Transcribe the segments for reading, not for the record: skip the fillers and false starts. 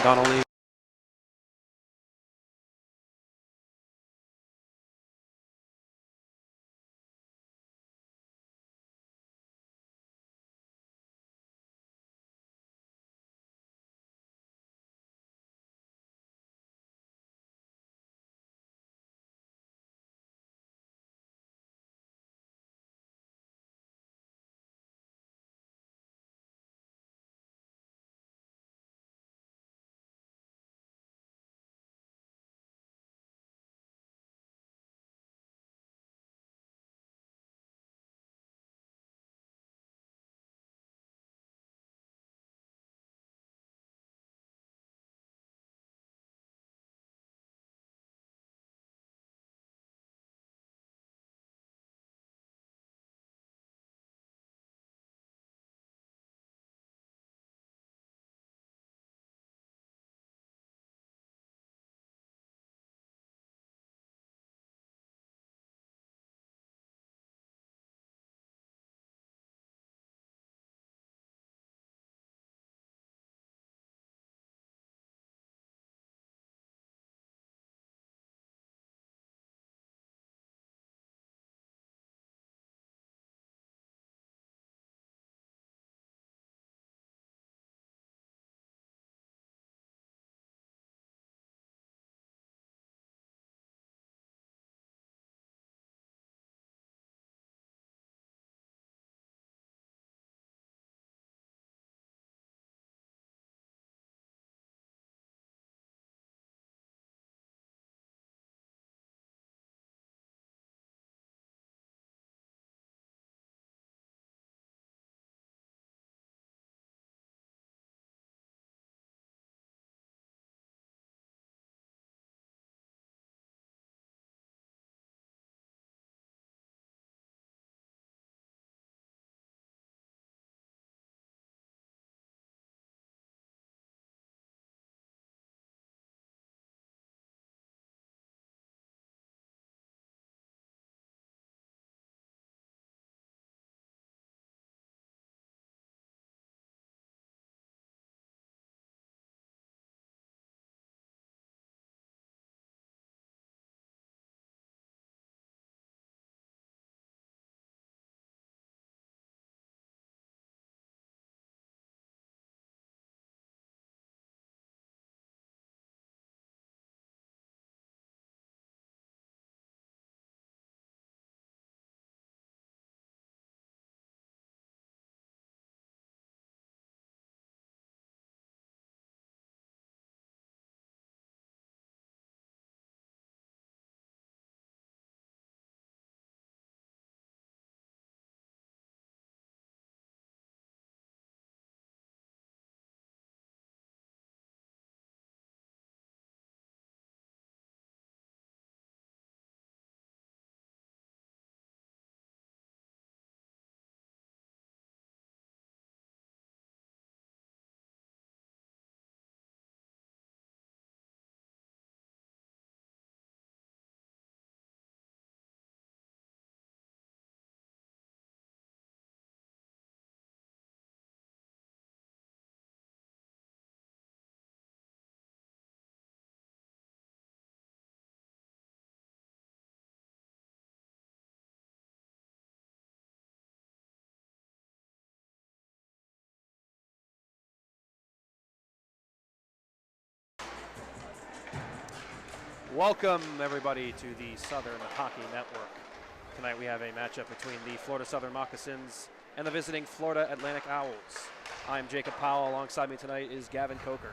Donnelly. Welcome, everybody, to the Southern Hockey Network. Tonight we have a matchup between the Florida Southern Moccasins and the visiting Florida Atlantic Owls. I'm Jacob Powell. Alongside me tonight is Gavin Coker.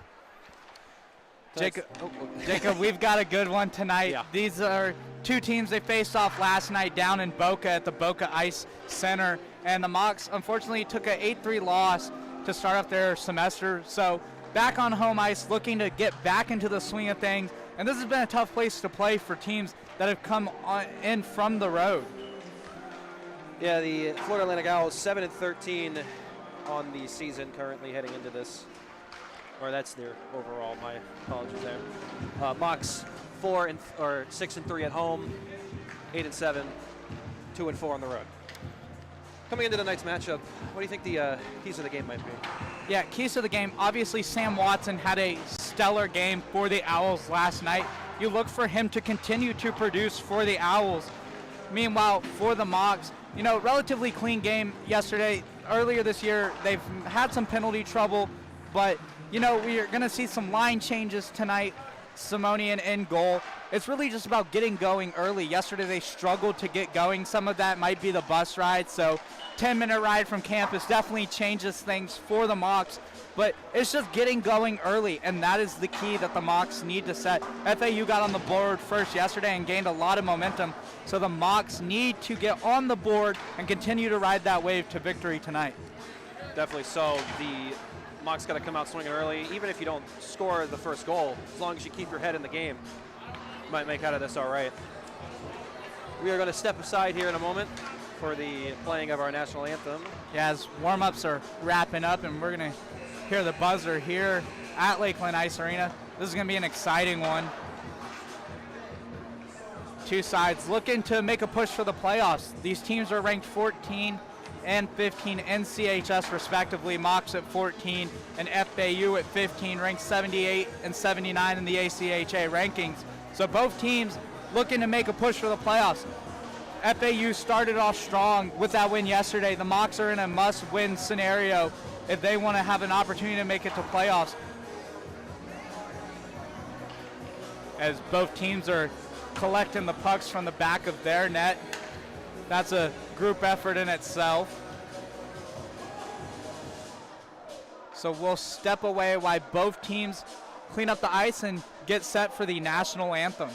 Jacob, we've got a good one tonight. Yeah. These are two teams. They faced off last night down in Boca at the Boca Ice Center, and the Mocs unfortunately took an 8-3 loss to start off their semester. So back on home ice, looking to get back into the swing of things. And this has been a tough place to play for teams that have come in from the road. Yeah, the Florida Atlantic Owls 7-13 on the season, currently heading into this. Or that's their overall. My apologies there. Mocs 6-3 at home, 8-7, 2-4 on the road. Coming into tonight's matchup, what do you think the keys of the game might be? Yeah, keys to the game. Obviously, Sam Watson had a stellar game for the Owls last night. You look for him to continue to produce for the Owls. Meanwhile, for the Mocs, relatively clean game yesterday. Earlier this year, they've had some penalty trouble, but, we are going to see some line changes tonight. Simonian in goal. It's really just about getting going early. Yesterday, they struggled to get going. Some of that might be the bus ride, so 10-minute ride from campus definitely changes things for the Mocs, but it's just getting going early, and that is the key that the Mocs need to set. FAU got on the board first yesterday and gained a lot of momentum, so the Mocs need to get on the board and continue to ride that wave to victory tonight. Definitely so. The Mocs got to come out swinging early. Even if you don't score the first goal, as long as you keep your head in the game, you might make out of this all right. We are going to step aside here in a moment for the playing of our national anthem. Yeah, as warm-ups are wrapping up, and we're going to hear the buzzer here at Lakeland Ice Arena. This is going to be an exciting one. Two sides looking to make a push for the playoffs. These teams are ranked 14 and 15 in CHS respectively. Mocs at 14 and FAU at 15, ranked 78 and 79 in the ACHA rankings. So both teams looking to make a push for the playoffs. FAU started off strong with that win yesterday. The Mocs are in a must-win scenario if they want to have an opportunity to make it to playoffs. As both teams are collecting the pucks from the back of their net. That's a group effort in itself. So we'll step away while both teams clean up the ice and get set for the national anthem.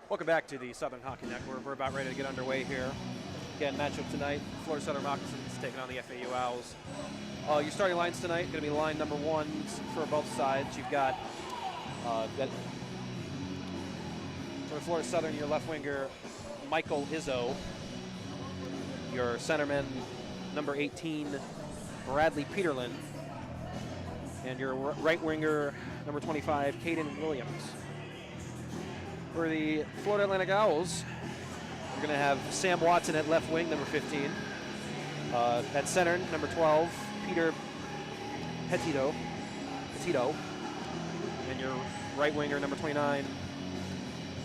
Welcome back to the Southern Hockey Network. We're about ready to get underway here. Again, matchup tonight, Florida Southern Moccasins taking on the FAU Owls. Your starting lines tonight going to be line number 1 for both sides. You've got for Florida Southern, your left winger, Michael Izzo. Your centerman, number 18, Bradley Peterlin. And your right winger, number 25, Caden Williams. For the Florida Atlantic Owls, we're going to have Sam Watson at left wing, number 15. At center, number 12, Peter Petito. And your right winger, number 29,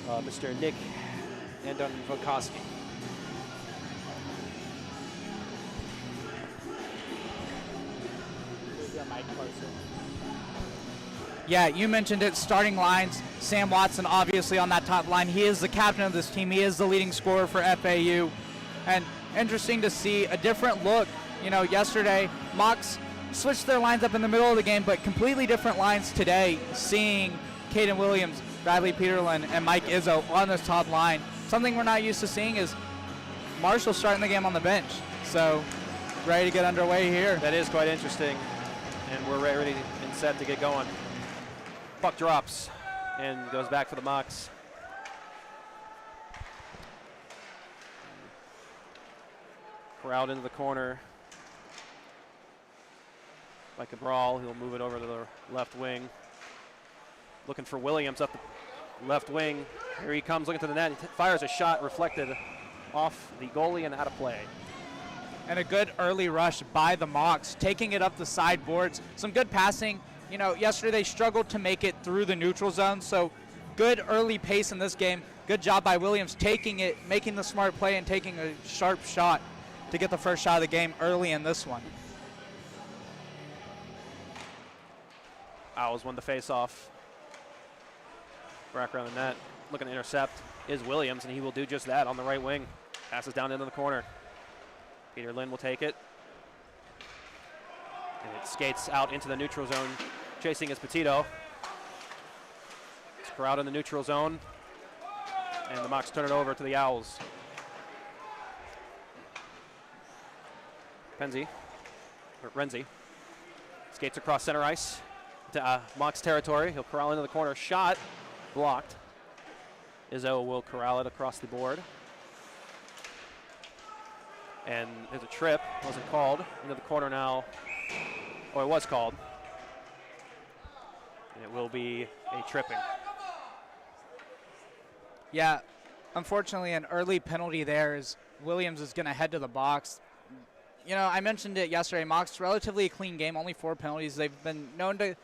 Mr. Nick Monosky. Yeah, you mentioned it, starting lines. Sam Watson obviously on that top line. He is the captain of this team. He is the leading scorer for FAU. And interesting to see a different look. You know, yesterday, Mocs switched their lines up in the middle of the game, but completely different lines today, seeing Caden Williams, Bradley Peterlin, and Mike Izzo on this top line. Something we're not used to seeing is Marshall starting the game on the bench. So, ready to get underway here. That is quite interesting. And we're ready and set to get going. Puck drops and goes back for the Mocs. Corralled into the corner by Cabral. He'll move it over to the left wing. Looking for Williams up the left wing. Here he comes looking to the net. He fires a shot reflected off the goalie and out of play. And a good early rush by the Mocs, taking it up the sideboards. Some good passing. You know, yesterday they struggled to make it through the neutral zone, so good early pace in this game. Good job by Williams taking it, making the smart play, and taking a sharp shot to get the first shot of the game early in this one. Owls won the face-off. Back around the net, looking to intercept is Williams, and he will do just that on the right wing. Passes down into the corner. Peter Lynn will take it. And it skates out into the neutral zone. Chasing is Petito. It's corralled in the neutral zone. And the Mocs turn it over to the Owls. Renzi skates across center ice to Mocs territory. He'll corral into the corner. Shot blocked. Izzo will corral it across the board. And there's a trip, wasn't called. Into the corner now. Oh, it was called. And it will be a tripping. Yeah, unfortunately an early penalty there as Williams is going to head to the box. You know, I mentioned it yesterday, Mocs relatively a clean game, only 4 penalties. They've been known to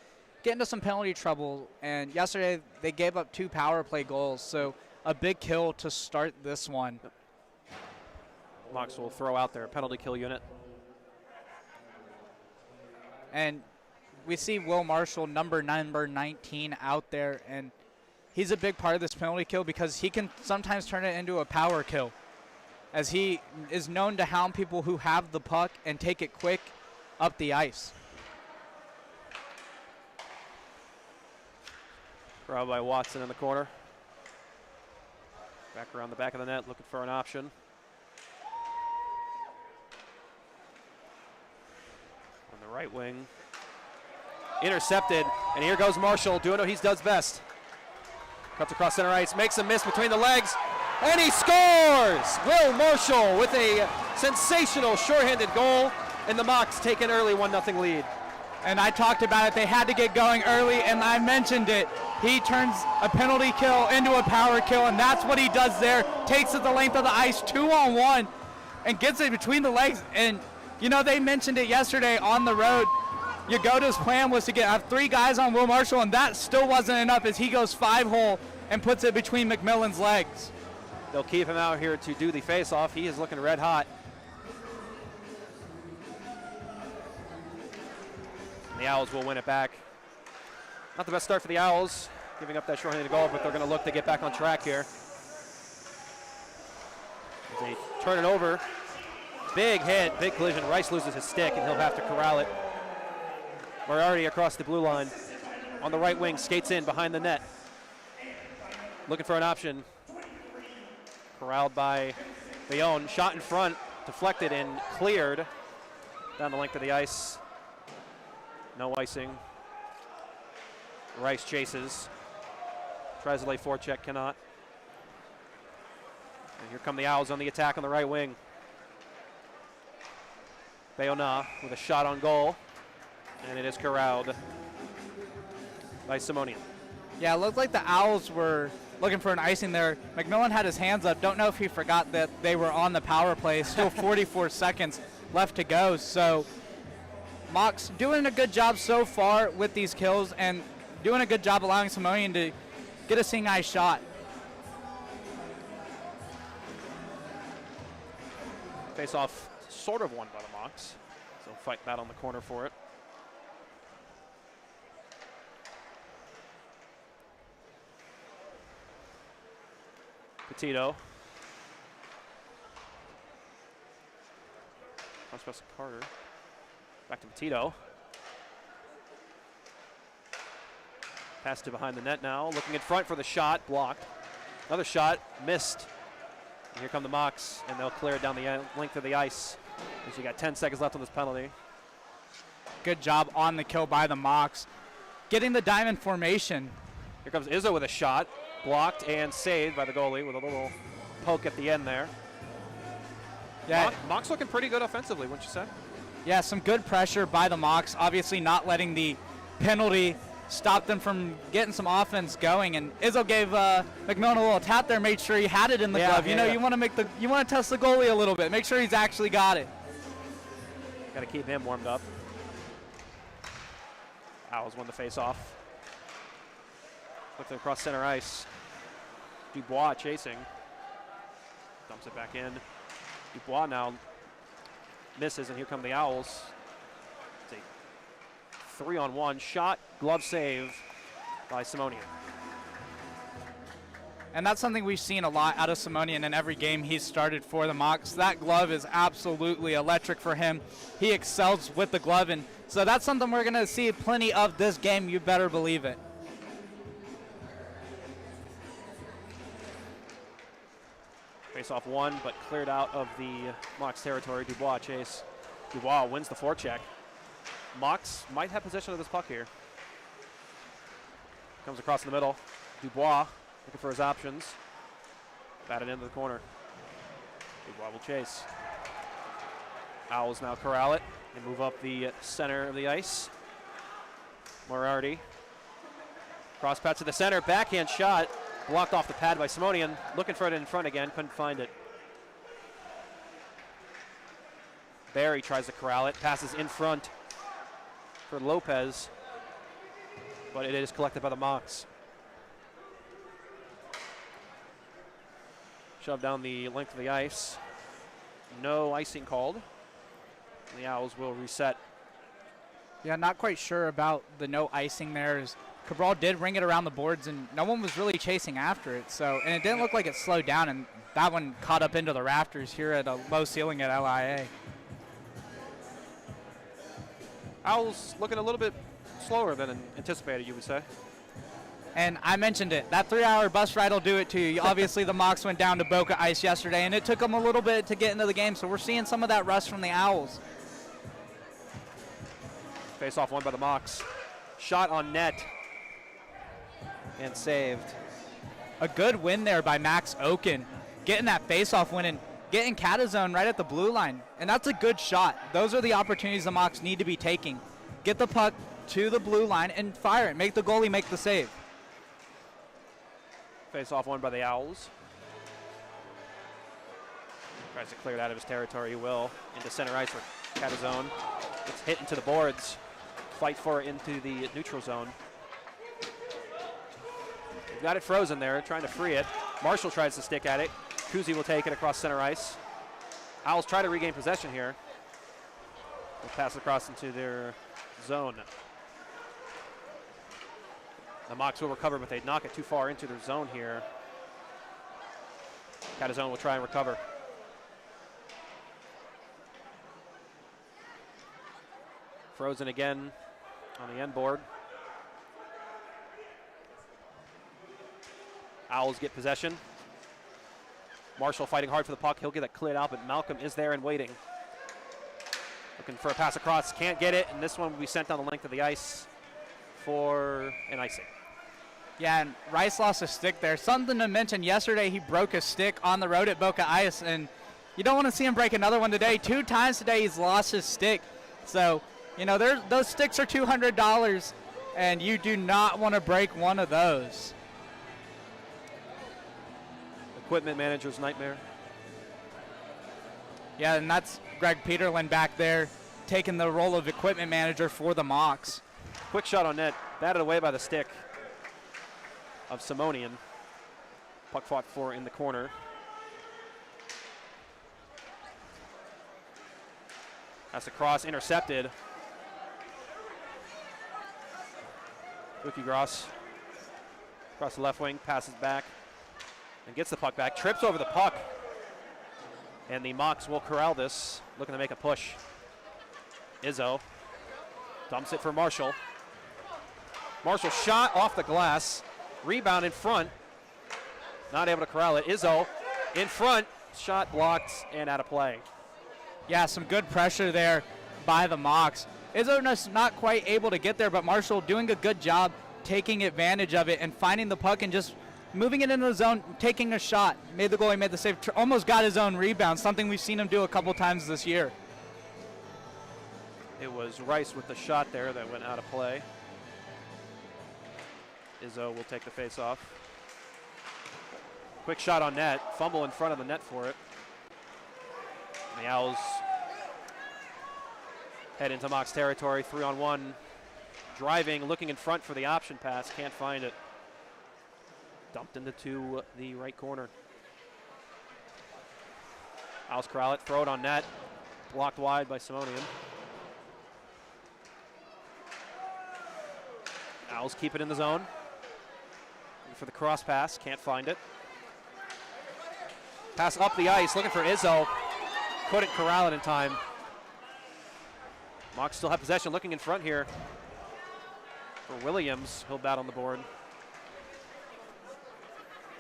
get into some penalty trouble, and yesterday they gave up 2 power play goals, so a big kill to start this one. Mocs will throw out their penalty kill unit. And we see Will Marshall, number 19, out there, and he's a big part of this penalty kill because he can sometimes turn it into a power kill, as he is known to hound people who have the puck and take it quick up the ice. Grabbed by Watson in the corner. Back around the back of the net, looking for an option. On the right wing. Intercepted, and here goes Marshall doing what he does best. Cuts across center ice, makes a miss between the legs, and he scores! Will Marshall with a sensational shorthanded goal, and the Mocs take an early 1-0 lead. And I talked about it, they had to get going early, and I mentioned it. He turns a penalty kill into a power kill, and that's what he does there. Takes it the length of the ice, 2-on-1, and gets it between the legs. And, you know, they mentioned it yesterday on the road. Yagoda's plan was to have 3 guys on Will Marshall, and that still wasn't enough as he goes 5-hole and puts it between McMillan's legs. They'll keep him out here to do the face-off. He is looking red hot. The Owls will win it back. Not the best start for the Owls, giving up that shorthanded goal, but they're going to look to get back on track here. As they turn it over. Big hit, big collision. Rice loses his stick, and he'll have to corral it. Moriarty across the blue line. On the right wing, skates in behind the net. Looking for an option. Corralled by Bayonne shot in front, deflected and cleared down the length of the ice. No icing. Rice chases. Tries to lay forecheck, cannot. And here come the Owls on the attack on the right wing. Bayonne with a shot on goal, and it is corralled by Simonian. Yeah, it looked like the Owls were looking for an icing there. McMillan had his hands up. Don't know if he forgot that they were on the power play. Still 44 seconds left to go. So Mocs doing a good job so far with these kills and doing a good job allowing Simonian to get a seeing eye shot. Face off sort of won by the Mocs. So fight that on the corner for it. Petito. Cross pass to Carter. Back to Petito. Pass to behind the net now. Looking in front for the shot. Blocked. Another shot. Missed. And here come the Mocs, and they'll clear it down the length of the ice. As you got 10 seconds left on this penalty. Good job on the kill by the Mocs. Getting the diamond formation. Here comes Izzo with a shot. Blocked and saved by the goalie with a little poke at the end there. Yeah. Mocs looking pretty good offensively, wouldn't you say? Yeah, some good pressure by the Mocs. Obviously not letting the penalty stop them from getting some offense going. And Izzo gave McMillan a little tap there, made sure he had it in the glove. Yeah. You want to test the goalie a little bit. Make sure he's actually got it. Got to keep him warmed up. Owls won the face-off. Looking across center ice. Dubois chasing. Dumps it back in. Dubois now misses, and here come the Owls. It's a 3-on-1 shot, glove save by Simonian. And that's something we've seen a lot out of Simonian in every game he's started for the Mocs. That glove is absolutely electric for him. He excels with the glove, and so that's something we're going to see plenty of this game. You better believe it. Face-off won, but cleared out of the Mocs territory. Dubois chase. Dubois wins the forecheck. Mocs might have possession of this puck here. Comes across the middle. Dubois looking for his options. Batted into the corner. Dubois will chase. Owls now corral it and move up the center of the ice. Moriarty. Cross pass to the center. Backhand shot. Blocked off the pad by Simonian. Looking for it in front again. Couldn't find it. Barry tries to corral it. Passes in front for Lopez. But it is collected by the Mocs. Shoved down the length of the ice. No icing called. And the Owls will reset. Yeah, not quite sure about the no icing there. As Cabral did ring it around the boards, and no one was really chasing after it. So, and it didn't look like it slowed down, and that one caught up into the rafters here at a low ceiling at LIA. Owls looking a little bit slower than anticipated, you would say. And I mentioned it. That 3-hour bus ride will do it to you. Obviously, the Mocs went down to Boca Ice yesterday, and it took them a little bit to get into the game. So we're seeing some of that rust from the Owls. Face-off won by the Mocs. Shot on net. And saved. A good win there by Max Oken. Getting that face-off win and getting Catazone right at the blue line. And that's a good shot. Those are the opportunities the Mocs need to be taking. Get the puck to the blue line and fire it. Make the goalie make the save. Face-off won by the Owls. Tries to clear it out of his territory. He will. Into center ice for Catazone. Gets hit into the boards. Fight for it into the neutral zone. They've got it frozen there, trying to free it. Marshall tries to stick at it. Kuzi will take it across center ice. Owls try to regain possession here. They'll pass across into their zone. The Mocs will recover, but they knock it too far into their zone here. Catazone will try and recover. Frozen again on the end board. Owls get possession. Marshall fighting hard for the puck. He'll get it cleared out, but Malcolm is there and waiting. Looking for a pass across, can't get it, and this one will be sent down the length of the ice for an icing. Yeah, and Rice lost a stick there. Something to mention, yesterday he broke a stick on the road at Boca Ice, and you don't want to see him break another one today. 2 times today he's lost his stick. So, you know, those sticks are $200, and you do not want to break one of those. Equipment manager's nightmare. Yeah, and that's Greg Peterlin back there taking the role of equipment manager for the Mocs. Quick shot on net, batted away by the stick of Simonian. Puck fought for in the corner. That's a cross, intercepted. Ricky Gross across the left wing, passes back and gets the puck back, trips over the puck. And the Mocs will corral this, looking to make a push. Izzo dumps it for Marshall. Marshall shot off the glass, rebound in front, not able to corral it. Izzo in front, shot blocked and out of play. Yeah, some good pressure there by the Mocs. Izzo not quite able to get there, but Marshall doing a good job taking advantage of it and finding the puck and just moving it into the zone, taking a shot. Made the goalie, made the save, almost got his own rebound, something we've seen him do a couple times this year. It was Rice with the shot there that went out of play. Izzo will take the face-off. Quick shot on net, fumble in front of the net for it. And the Owls head into Mocs territory, 3-on-1. Driving, looking in front for the option pass, can't find it. Dumped into the right corner. Owls corral it, throw it on net. Blocked wide by Simonian. Owls keep it in the zone. Looking for the cross pass, can't find it. Pass up the ice, looking for Izzo. Couldn't corral it in time. Mocs still have possession, looking in front here for Williams. He'll bat on the board.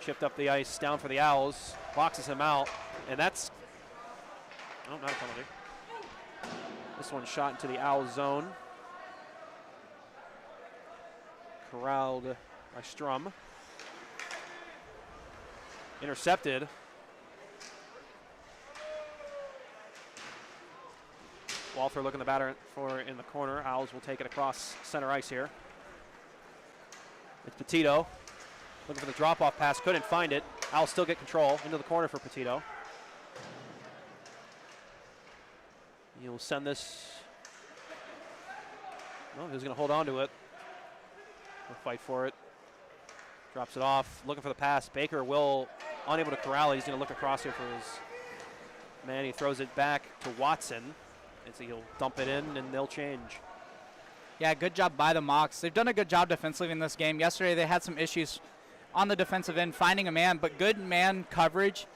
Chipped up the ice, down for the Owls. Boxes him out, and that's, oh, not a penalty. This one shot into the Owls zone. Corralled by Strum. Intercepted. Walther looking the batter for in the corner. Owls will take it across center ice here. It's Petito. Looking for the drop-off pass, couldn't find it. Owls still get control, into the corner for Petito. He'll send this. No, he's going to hold on to it. He'll fight for it. Drops it off, looking for the pass. Baker will, unable to corral it. He's going to look across here for his man. He throws it back to Watson. And so he'll dump it in, and they'll change. Yeah, good job by the Mocs. They've done a good job defensively in this game. Yesterday they had some issues on the defensive end, finding a man, but good man coverage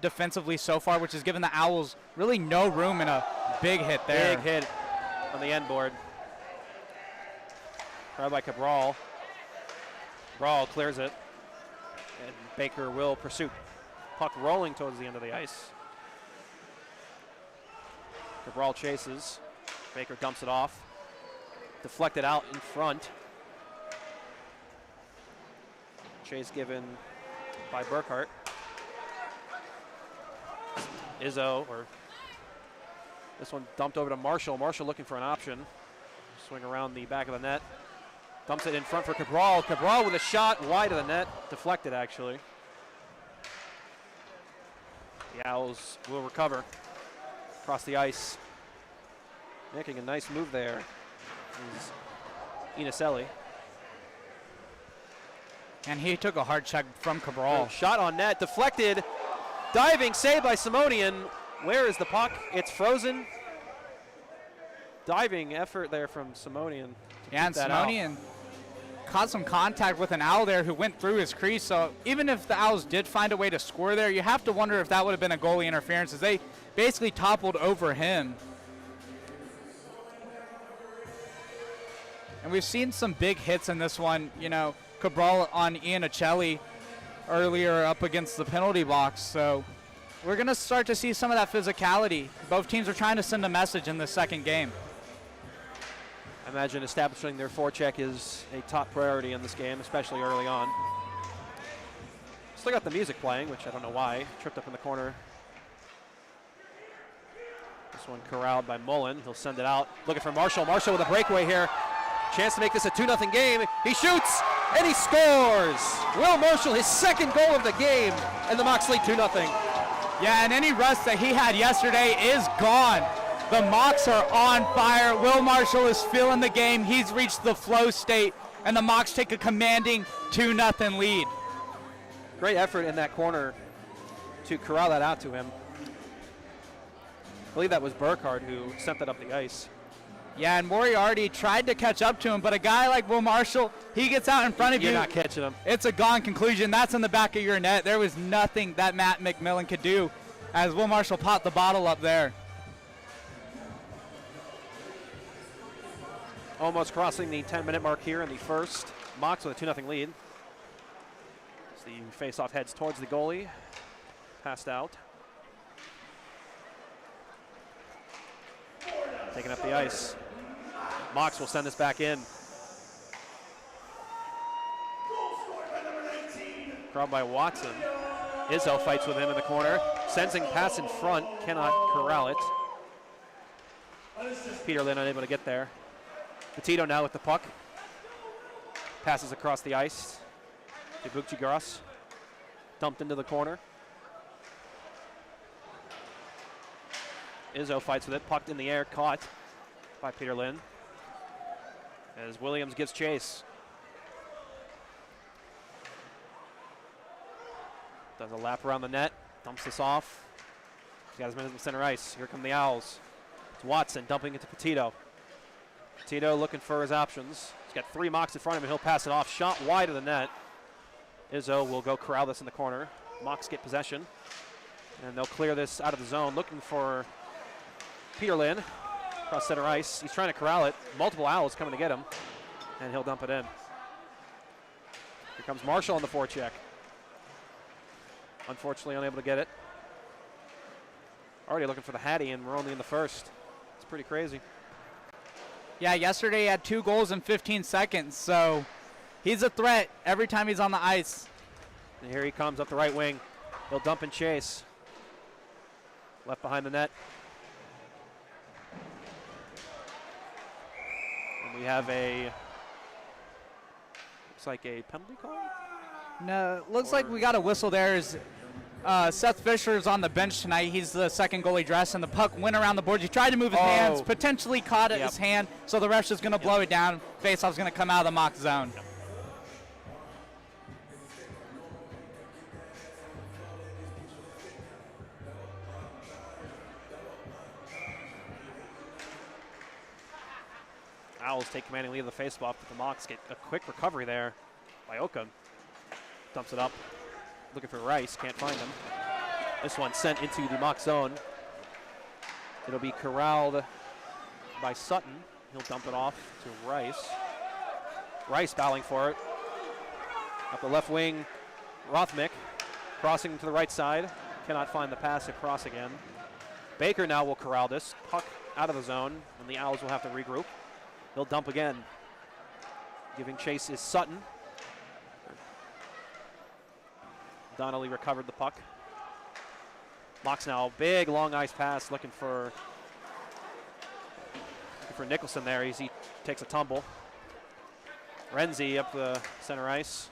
defensively so far, which has given the Owls really no room in a big hit there. Big hit on the end board. Tried by Cabral. Cabral clears it, and Baker will pursue. Puck rolling towards the end of the ice. Cabral chases. Baker dumps it off. Deflected out in front. Chase given by Burkhart. Izzo, or this one dumped over to Marshall. Marshall looking for an option. Swing around the back of the net. Dumps it in front for Cabral. Cabral with a shot wide of the net. Deflected, actually. The Owls will recover across the ice. Making a nice move there is Inaselli. And he took a hard check from Cabral. Shot on net, deflected. Diving save by Simonian. Where is the puck? It's frozen. Diving effort there from Simonian. Yeah, and Simonian caught some contact with an Owl there who went through his crease. So even if the Owls did find a way to score there, you have to wonder if that would have been a goalie interference, as they basically toppled over him. And we've seen some big hits in this one. You know, Cabral on Ian Acelli earlier up against the penalty box. So we're going to start to see some of that physicality. Both teams are trying to send a message in the second game. I imagine establishing their forecheck is a top priority in this game, especially early on. Still got the music playing, which I don't know why. Tripped up in the corner. This one corralled by Mullen. He'll send it out. Looking for Marshall. Marshall with a breakaway here. Chance to make this a 2-0 game. He shoots, and he scores. Will Marshall, his second goal of the game, and the Mocs lead 2-0. Yeah, and any rust that he had yesterday is gone. The Mocs are on fire. Will Marshall is feeling the game. He's reached the flow state, and the Mocs take a commanding 2-0 lead. Great effort in that corner to corral that out to him. I believe that was Burkhardt who sent that up the ice. Yeah, and Moriarty tried to catch up to him, but a guy like Will Marshall, he gets out in front of you. You're not catching him. It's a gone conclusion. That's in the back of your net. There was nothing that Matt McMillan could do as Will Marshall popped the bottle up there. Almost crossing the 10-minute mark here in the first. Mocs with a 2-0 lead. As the face-off heads towards the goalie. Passed out. Taking up the ice. Mocs will send this back in. Grabbed by Watson. Izzo fights with him in the corner. Sensing pass in front. Cannot corral it. Peterlin unable to get there. Petito now with the puck. Passes across the ice to Bukchigaras. Dumped into the corner. Izzo fights with it. Pucked in the air. Caught by Peterlin. As Williams gives chase. Does a lap around the net. Dumps this off. He's got his minute in center ice. Here come the Owls. It's Watson dumping it to Petito. Petito looking for his options. He's got 3 Mocs in front of him. He'll pass it off. Shot wide of the net. Izzo will go corral this in the corner. Mocs get possession. And they'll clear this out of the zone. Looking for Peterlin across center ice. He's trying to corral it. Multiple Owls coming to get him. And he'll dump it in. Here comes Marshall on the forecheck. Unfortunately unable to get it. Already looking for the Hattie, and we're only in the first. It's pretty crazy. Yeah, yesterday he had 2 goals in 15 seconds, so he's a threat every time he's on the ice. And here he comes up the right wing. He'll dump and chase. Left behind the net. And we have looks like a penalty call? No, looks like we got a whistle there. Seth Fisher's on the bench tonight. He's the second goalie dressed, and the puck went around the boards. He tried to move his hands, potentially caught his hand, so the ref's just going to blow it down. Faceoff's going to come out of the Mock zone. Owls take commanding lead of the faceoff, but the Mocs get a quick recovery there by Oka. Dumps it up. Looking for Rice, can't find him. This one sent into the Mock zone. It'll be corralled by Sutton. He'll dump it off to Rice. Rice battling for it. Up the left wing, Rothmick crossing to the right side. Cannot find the pass across again. Baker now will corral this. Puck out of the zone, and the Owls will have to regroup. He'll dump again. Giving chase is Sutton. Donnelly recovered the puck. Mocs now, big long ice pass, looking for Nicholson there. He takes a tumble. Renzi up the center ice.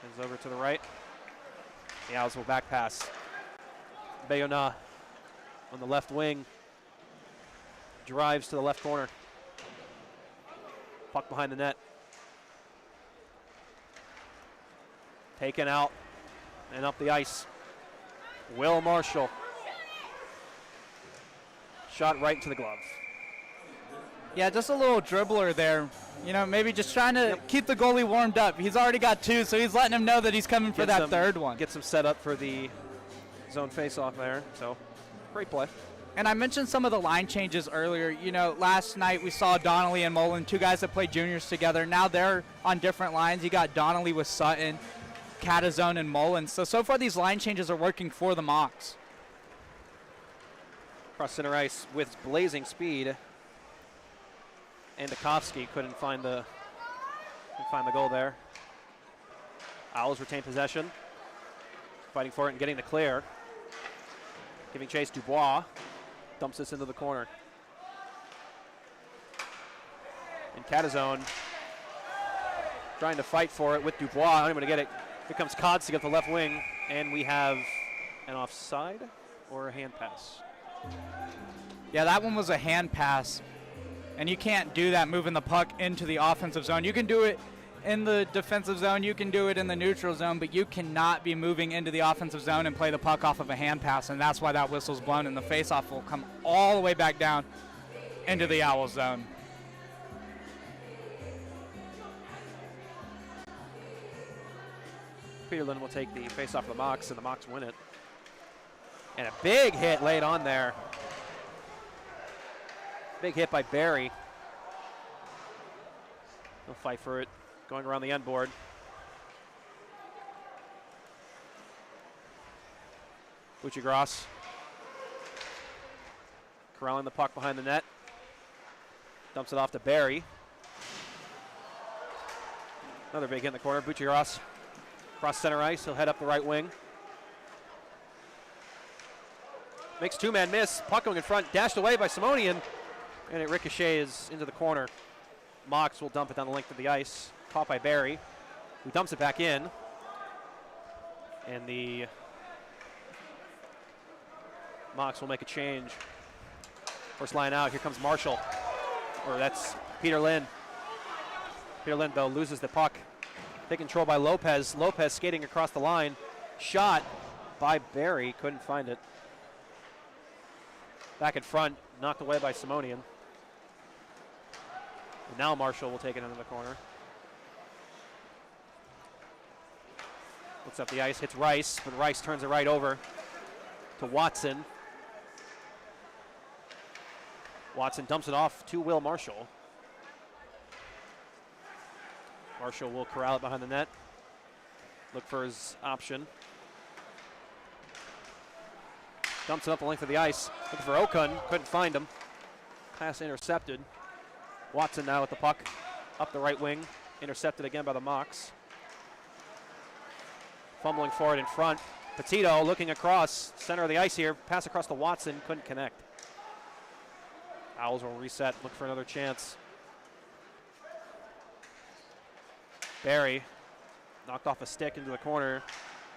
Heads over to the right. The Owls will back pass. Bayona on the left wing. Drives to the left corner. Puck behind the net. Taken out. And up the ice, Will Marshall. Shot right into the glove. Yeah, just a little dribbler there. You know, maybe just trying to keep the goalie warmed up. He's already got 2, so he's letting him know that he's coming for that third one. Get some set up for the zone face-off there. So, great play. And I mentioned some of the line changes earlier. You know, last night we saw Donnelly and Mullen, 2 guys that played juniors together. Now they're on different lines. You got Donnelly with Sutton. Catazone and Mullins. So far these line changes are working for the Mocs. Cross center ice with blazing speed. And Dukovsky couldn't find the goal there. Owls retain possession. Fighting for it and getting the clear. Giving chase, Dubois. Dumps this into the corner. And Catazone trying to fight for it with Dubois. Not able to get it. Here comes Kodsig at the left wing. And we have an offside or a hand pass. Yeah, that one was a hand pass. And you can't do that moving the puck into the offensive zone. You can do it in the defensive zone, you can do it in the neutral zone, but you cannot be moving into the offensive zone and play the puck off of a hand pass, and that's why that whistle's blown, and the faceoff will come all the way back down into the Owl zone. Peterlin will take the faceoff of the Mocs, and the Mocs win it. And a big hit laid on there. Big hit by Barry. He'll fight for it, going around the end board. Buccigross corralling the puck behind the net. Dumps it off to Barry. Another big hit in the corner. Buccigross across center ice. He'll head up the right wing. Makes two-man miss. Puck going in front. Dashed away by Simonian. And it ricochets into the corner. Mocs will dump it down the length of the ice. Caught by Barry, who dumps it back in. And the Mocs will make a change. First line out. Here comes Marshall. Or that's Peterlin. Peterlin, though, loses the puck. Taken control by Lopez. Lopez skating across the line. Shot by Barry. Couldn't find it. Back in front. Knocked away by Simonian. And now Marshall will take it into the corner. Looks up the ice, hits Rice, but Rice turns it right over to Watson. Watson dumps it off to Will Marshall. Marshall will corral it behind the net. Look for his option. Dumps it up the length of the ice. Looking for Okun, couldn't find him. Pass intercepted. Watson now with the puck up the right wing. Intercepted again by the Mocs. Fumbling forward in front. Petito looking across, center of the ice here. Pass across to Watson, couldn't connect. Owls will reset, look for another chance. Barry knocked off a stick into the corner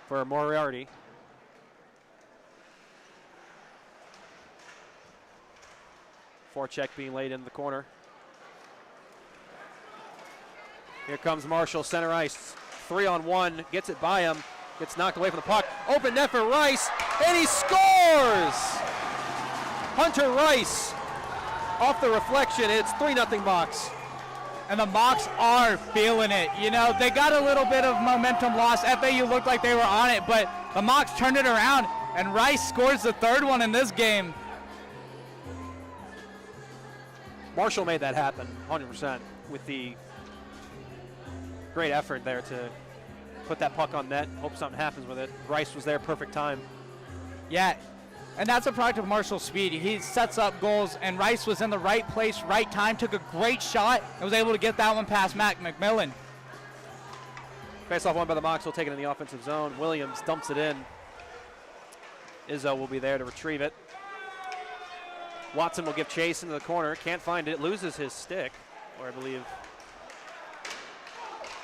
for Moriarty. Forecheck being laid into the corner. Here comes Marshall, center ice. 3-on-1, gets it by him. Gets knocked away from the puck. Open net for Rice, and he scores! Hunter Rice off the reflection. It's 3-0 Mocs. And the Mocs are feeling it. You know, they got a little bit of momentum loss. FAU looked like they were on it, but the Mocs turned it around, and Rice scores the third one in this game. Marshall made that happen 100% with the great effort there to put that puck on net. Hope something happens with it. Rice was there, perfect time. Yeah, and that's a product of Marshall's speed. He sets up goals, and Rice was in the right place, right time, took a great shot, and was able to get that one past Mac McMillan. Face-off won by the Mocs. Will take it in the offensive zone. Williams dumps it in. Izzo will be there to retrieve it. Watson will give chase into the corner. Can't find it. Loses his stick, or I believe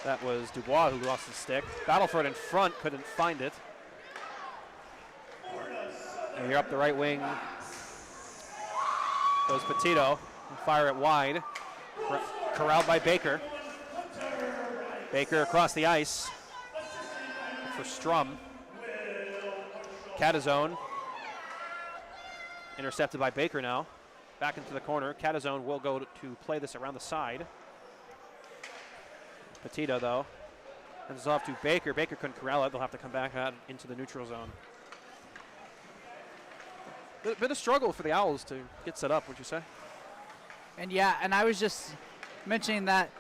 that was Dubois who lost his stick. Battleford in front, couldn't find it. And here up the right wing goes Petito. Fire it wide. Corralled by Baker. Baker across the ice for Strum. Catazone. Intercepted by Baker now. Back into the corner. Catazone will go to play this around the side. Petito, though, hands off to Baker. Baker couldn't corral it. They'll have to come back out into the neutral zone. Bit of struggle for the Owls to get set up, would you say? And yeah, and I was just mentioning that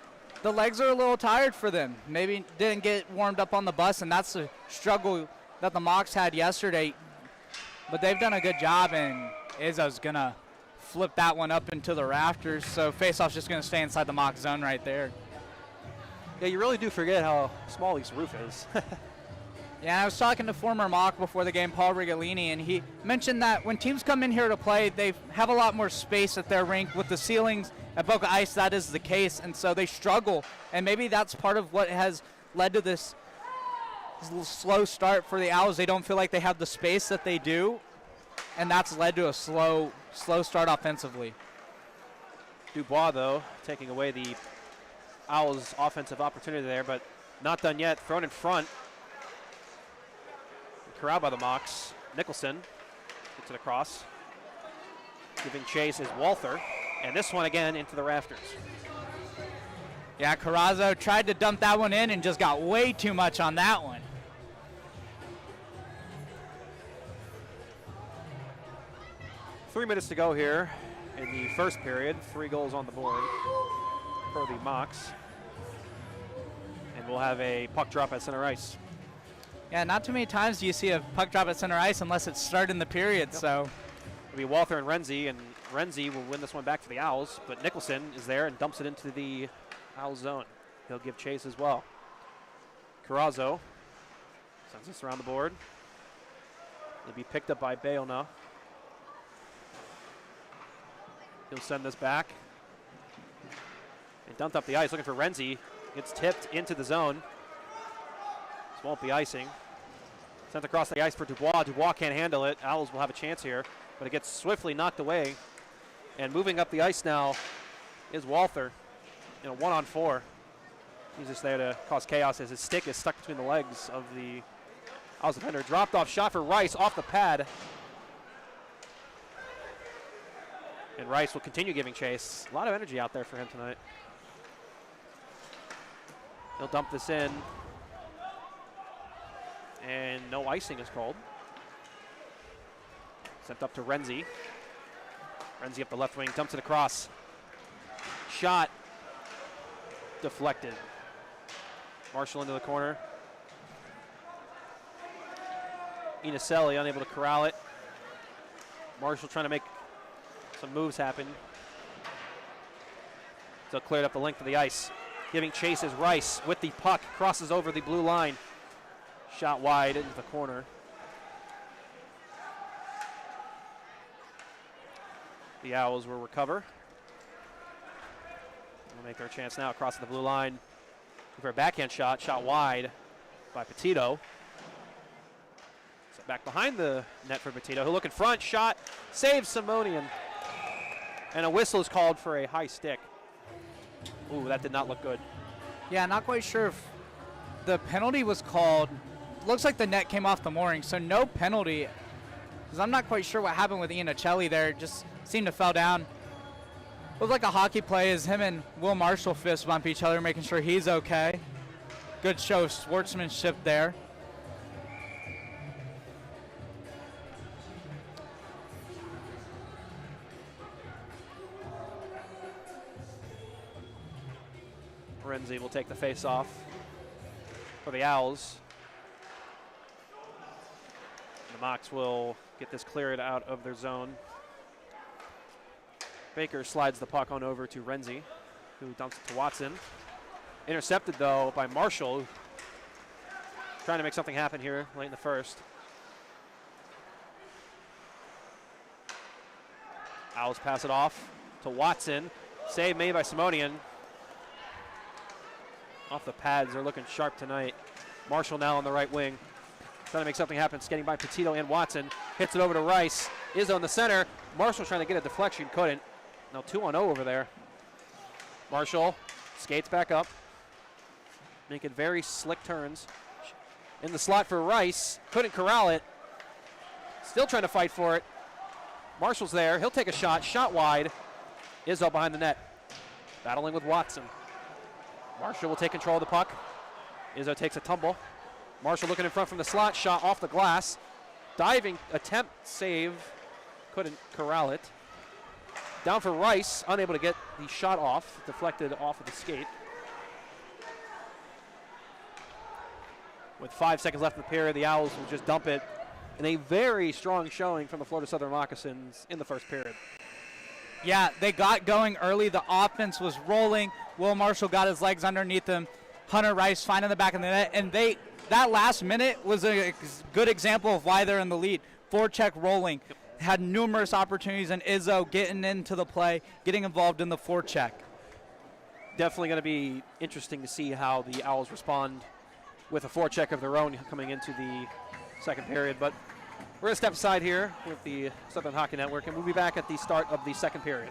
the legs are a little tired for them. Maybe didn't get warmed up on the bus, and that's the struggle that the Mocs had yesterday. But they've done a good job, and Izzo's going to flip that one up into the rafters. So face-off's just going to stay inside the Moc zone right there. Yeah, you really do forget how small this roof is. Yeah, I was talking to former Moc before the game, Paul Rigolini, and he mentioned that when teams come in here to play, they have a lot more space at their rink. With the ceilings at Boca Ice, that is the case, and so they struggle. And maybe that's part of what has led to this slow start for the Owls. They don't feel like they have the space that they do, and that's led to a slow start offensively. Dubois, though, taking away the Owls' offensive opportunity there, but not done yet. Thrown in front. Corralled by the Mocs. Nicholson gets it across. Giving chase is Walther. And this one again into the rafters. Yeah, Carrazzo tried to dump that one in and just got way too much on that one. Three minutes to go here in the first period. 3 goals on the board for the Mocs. And we'll have a puck drop at center ice. Yeah, not too many times do you see a puck drop at center ice unless it's started in the period, Yep. so. It'll be Walther and Renzi will win this one back for the Owls, but Nicholson is there and dumps it into the Owls zone. He'll give chase as well. Carrazzo sends this around the board. It'll be picked up by Bayona. He'll send this back. And dumped up the ice, looking for Renzi. Gets tipped into the zone. This won't be icing. Sent across the ice for Dubois. Dubois can't handle it. Owls will have a chance here, but it gets swiftly knocked away. And moving up the ice now is Walther in a 1-on-4. He's just there to cause chaos as his stick is stuck between the legs of the Owls defender. Dropped off shot for Rice off the pad. And Rice will continue giving chase. A lot of energy out there for him tonight. He'll dump this in. And no icing is called. Sent up to Renzi. Renzi up the left wing, dumps it across. Shot deflected. Marshall into the corner. Inacelli unable to corral it. Marshall trying to make some moves happen. So cleared up the length of the ice. Giving chase is Rice with the puck. Crosses over the blue line. Shot wide into the corner. The Owls will recover. We'll make their chance now across the blue line. For a backhand shot, shot wide by Petito. So back behind the net for Petito. He'll look in front, shot, saves Simonian. And a whistle is called for a high stick. Ooh, that did not look good. Yeah, not quite sure if the penalty was called. Looks like the net came off the mooring, so no penalty. Because I'm not quite sure what happened with Inacelli there. It just seemed to fell down. Looked like a hockey play as him and Will Marshall fist bump each other, making sure he's okay. Good show of sportsmanship there. Renzi will take the face-off for the Owls. The Mocs will get this cleared out of their zone. Baker slides the puck on over to Renzi, who dumps it to Watson. Intercepted, though, by Marshall, trying to make something happen here late in the first. Owls pass it off to Watson. Save made by Simonian. Off the pads, they're looking sharp tonight. Marshall now on the right wing. Trying to make something happen, skating by Petito and Watson. Hits it over to Rice. Izzo in the center. Marshall trying to get a deflection, couldn't. Now 2-on-0 over there. Marshall skates back up. Making very slick turns. In the slot for Rice. Couldn't corral it. Still trying to fight for it. Marshall's there. He'll take a shot. Shot wide. Izzo behind the net. Battling with Watson. Marshall will take control of the puck. Izzo takes a tumble. Marshall looking in front from the slot. Shot off the glass. Diving attempt, save. Couldn't corral it. Down for Rice. Unable to get the shot off. Deflected off of the skate. With 5 seconds left in the period, the Owls will just dump it. And a very strong showing from the Florida Southern Moccasins in the first period. Yeah, they got going early. The offense was rolling. Will Marshall got his legs underneath him. Hunter Rice finding the back of the net. And that last minute was a good example of why they're in the lead. Forecheck rolling. Had numerous opportunities, and Izzo getting into the play, getting involved in the forecheck. Definitely going to be interesting to see how the Owls respond with a forecheck of their own coming into the second period. But we're going to step aside here with the Southern Hockey Network, and we'll be back at the start of the second period.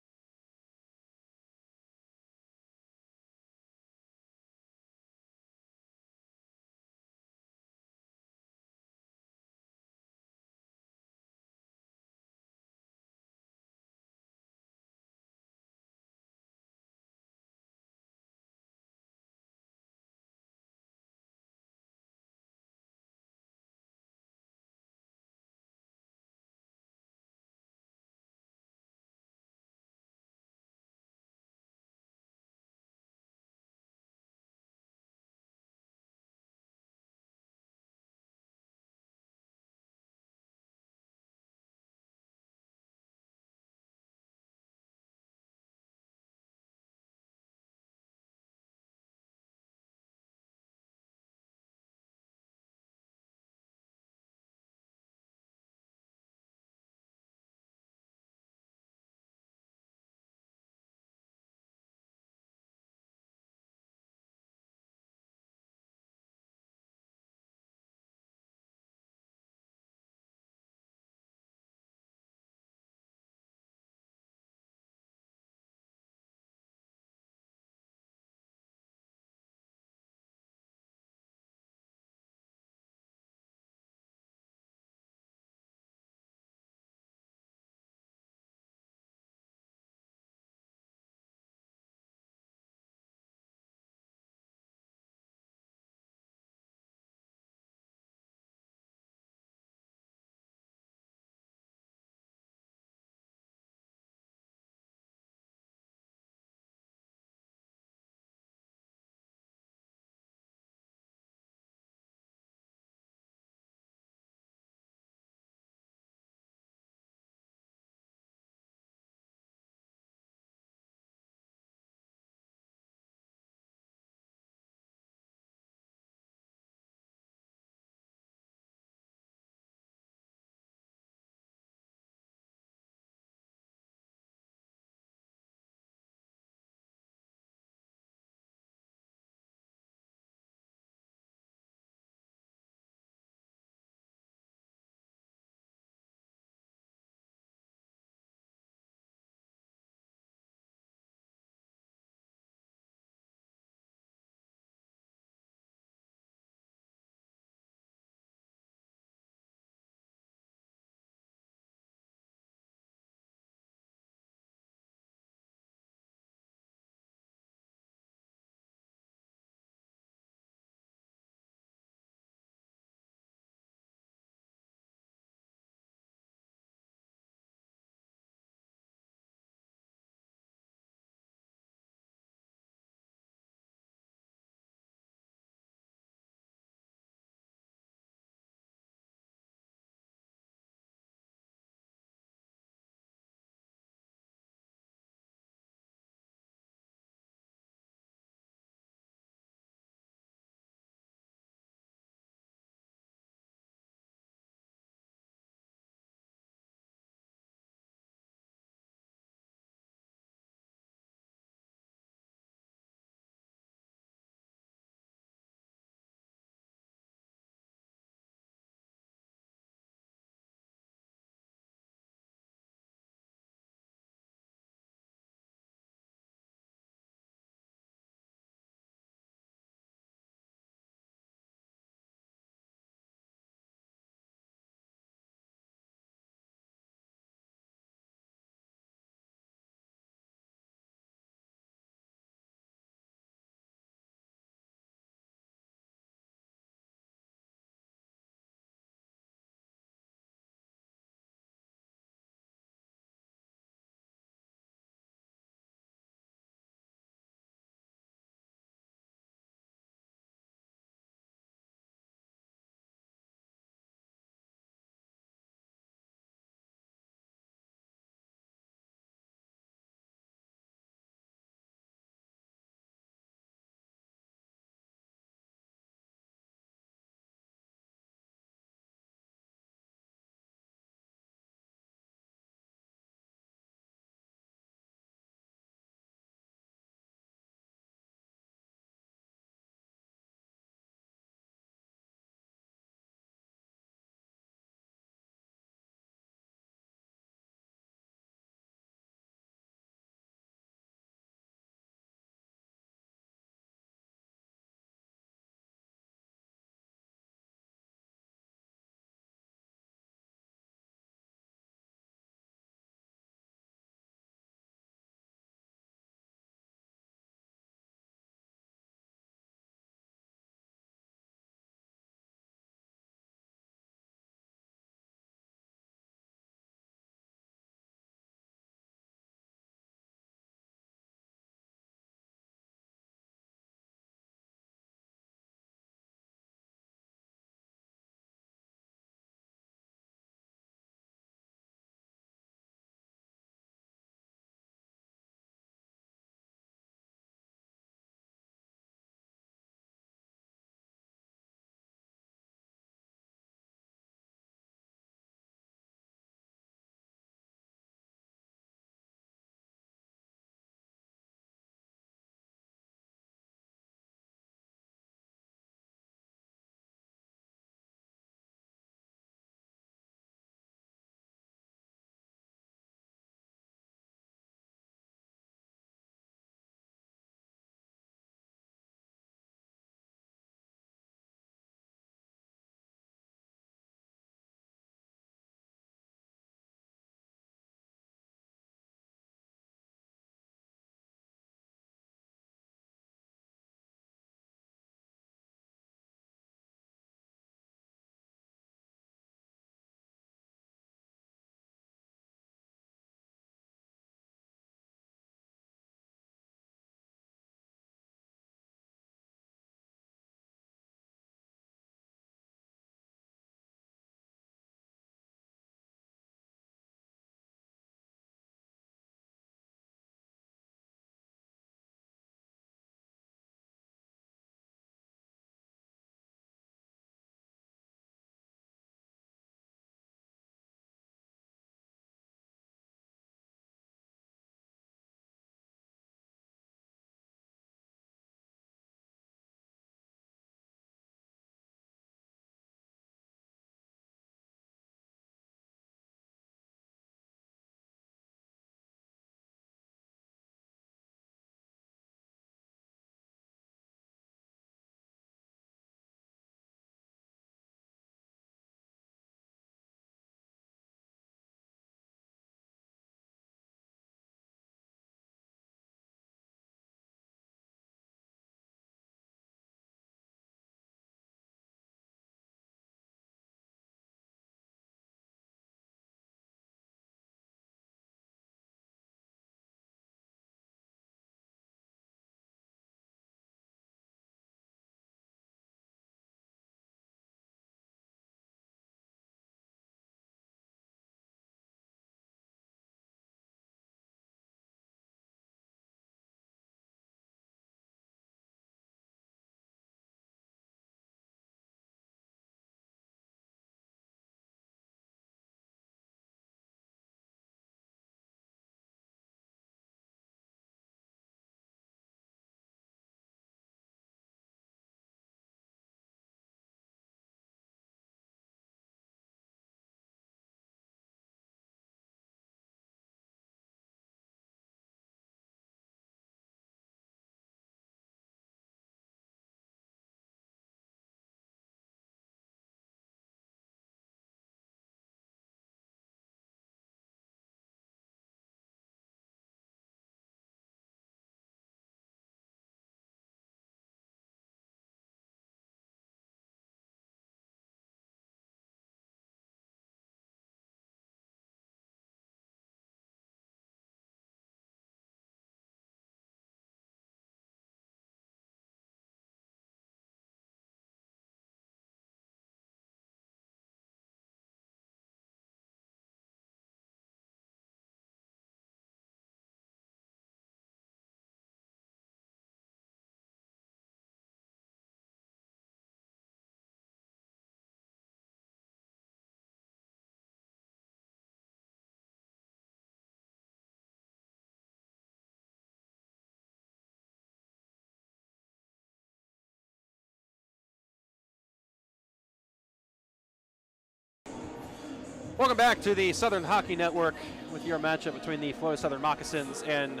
Welcome back to the Southern Hockey Network with your matchup between the Florida Southern Moccasins and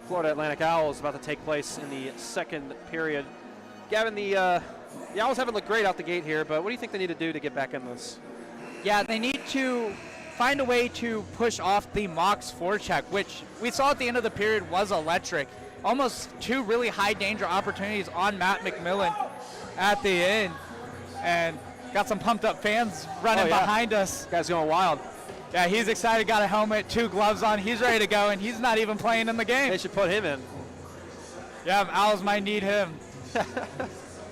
Florida Atlantic Owls about to take place in the second period. Gavin, the Owls haven't looked great out the gate here, but what do you think they need to do to get back in this? Yeah, they need to find a way to push off the Mocs forecheck, which we saw at the end of the period was electric. Almost two really high danger opportunities on Matt McMillan at the end. And got some pumped up fans running behind us. This guy's going wild. Yeah, he's excited, got a helmet, 2 gloves on, he's ready to go, and he's not even playing in the game. They should put him in. Yeah, Owls might need him.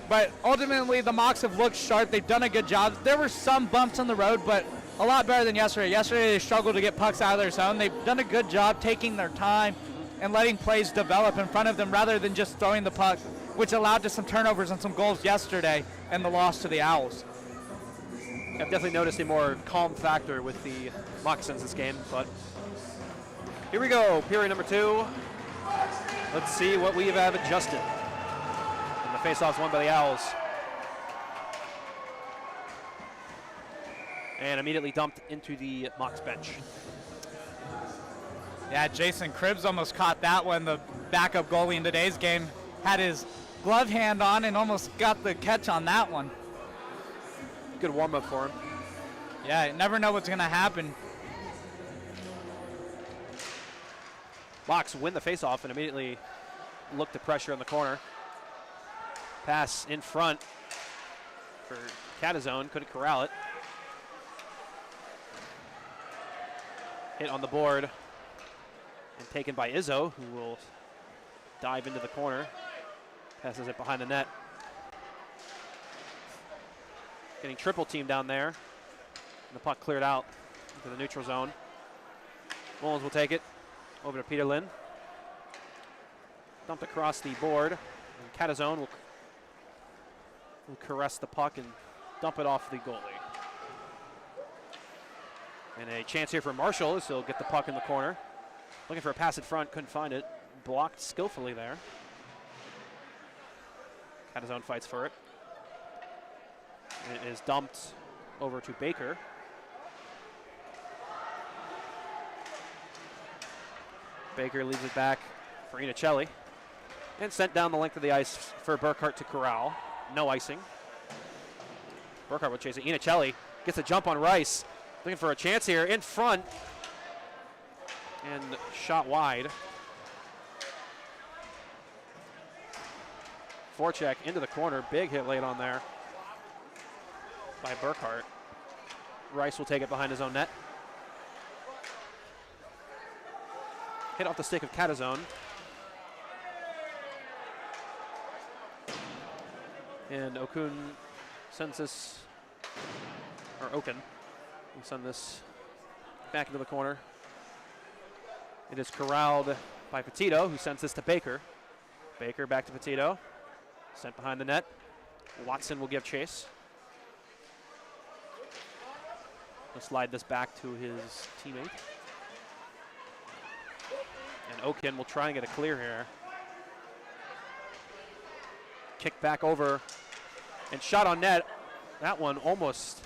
But ultimately, the Mocs have looked sharp. They've done a good job. There were some bumps on the road, but a lot better than yesterday. Yesterday, they struggled to get pucks out of their zone. They've done a good job taking their time and letting plays develop in front of them rather than just throwing the puck, which allowed to some turnovers and some goals yesterday and the loss to the Owls. I've definitely noticed a more calm factor with the Moccasins this game, but here we go, period number 2. Let's see what we have adjusted. And the faceoff's won by the Owls. And immediately dumped into the Mocs bench. Yeah, Jason Cribbs almost caught that one. The backup goalie in today's game had his glove hand on and almost got the catch on that one. Good warm-up for him. Yeah, you never know what's going to happen. Mocs win the faceoff and immediately look to pressure in the corner. Pass in front for Catazone, couldn't corral it. Hit on the board and taken by Izzo, who will dive into the corner. Passes it behind the net. Getting triple team down there. And the puck cleared out into the neutral zone. Mullins will take it over to Peter Lynn. Dumped across the board. And Catazone will caress the puck and dump it off the goalie. And a chance here for Marshall as he'll get the puck in the corner. Looking for a pass in front, couldn't find it. Blocked skillfully there. Catazone fights for it. And it is dumped over to Baker. Baker leaves it back for Inicelli. And sent down the length of the ice for Burkhart to corral. No icing. Burkhart will chase it. Inicelli gets a jump on Rice. Looking for a chance here in front. And shot wide. Forecheck into the corner. Big hit late on there by Burkhart. Rice will take it behind his own net. Hit off the stick of Catazone. And Okun sends this, or Oken will send this back into the corner. It is corralled by Petito, who sends this to Baker. Baker back to Petito. Sent behind the net. Watson will give chase. He'll slide this back to his teammate. And Oken will try and get a clear here. Kick back over and shot on net. That one almost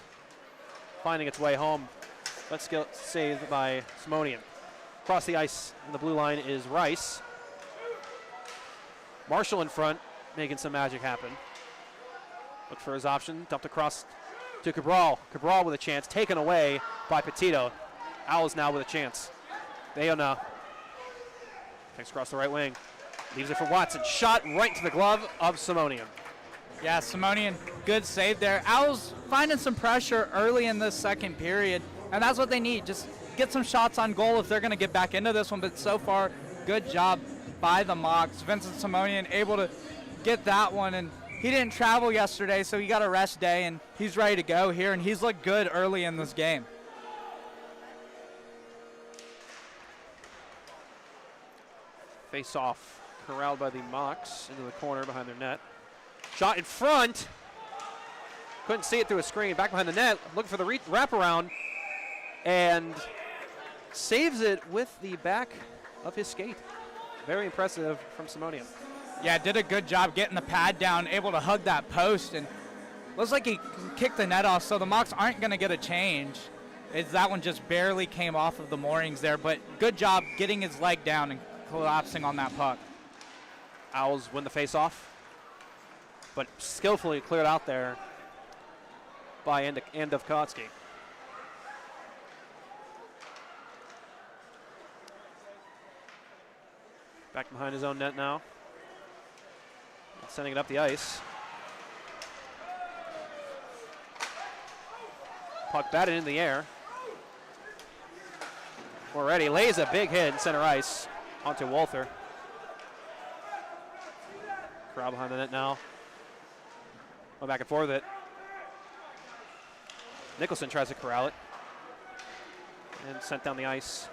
finding its way home. Let's get saved by Simonian. Across the ice in the blue line is Rice. Marshall in front, making some magic happen. Look for his option, dumped across to Cabral. Cabral with a chance, taken away by Petito. Owls now with a chance. Bayona takes across the right wing. Leaves it for Watson. Shot right to the glove of Simonian. Yeah, Simonian, good save there. Owls finding some pressure early in this second period, and that's what they need. Just get some shots on goal if they're going to get back into this one, but so far, good job by the Mocs. Vincent Simonian able to get that one, and he didn't travel yesterday, so he got a rest day, and he's ready to go here, and he's looked good early in this game. Face off, corralled by the Mocs into the corner behind their net. Shot in front. Couldn't see it through a screen. Back behind the net, looking for the wraparound, and saves it with the back of his skate. Very impressive from Simonian. Yeah, did a good job getting the pad down, able to hug that post, and looks like he kicked the net off, so the Mocs aren't going to get a change. That one just barely came off of the moorings there, but good job getting his leg down and collapsing on that puck. Owls win the face-off, but skillfully cleared out there by Andovkotsky. Back behind his own net now. Sending it up the ice. Puck batted in the air. Already lays a big hit in center ice onto Walther. Crowd behind the net now. Going back and forth with it. Nicholson tries to corral it. And sent down the ice.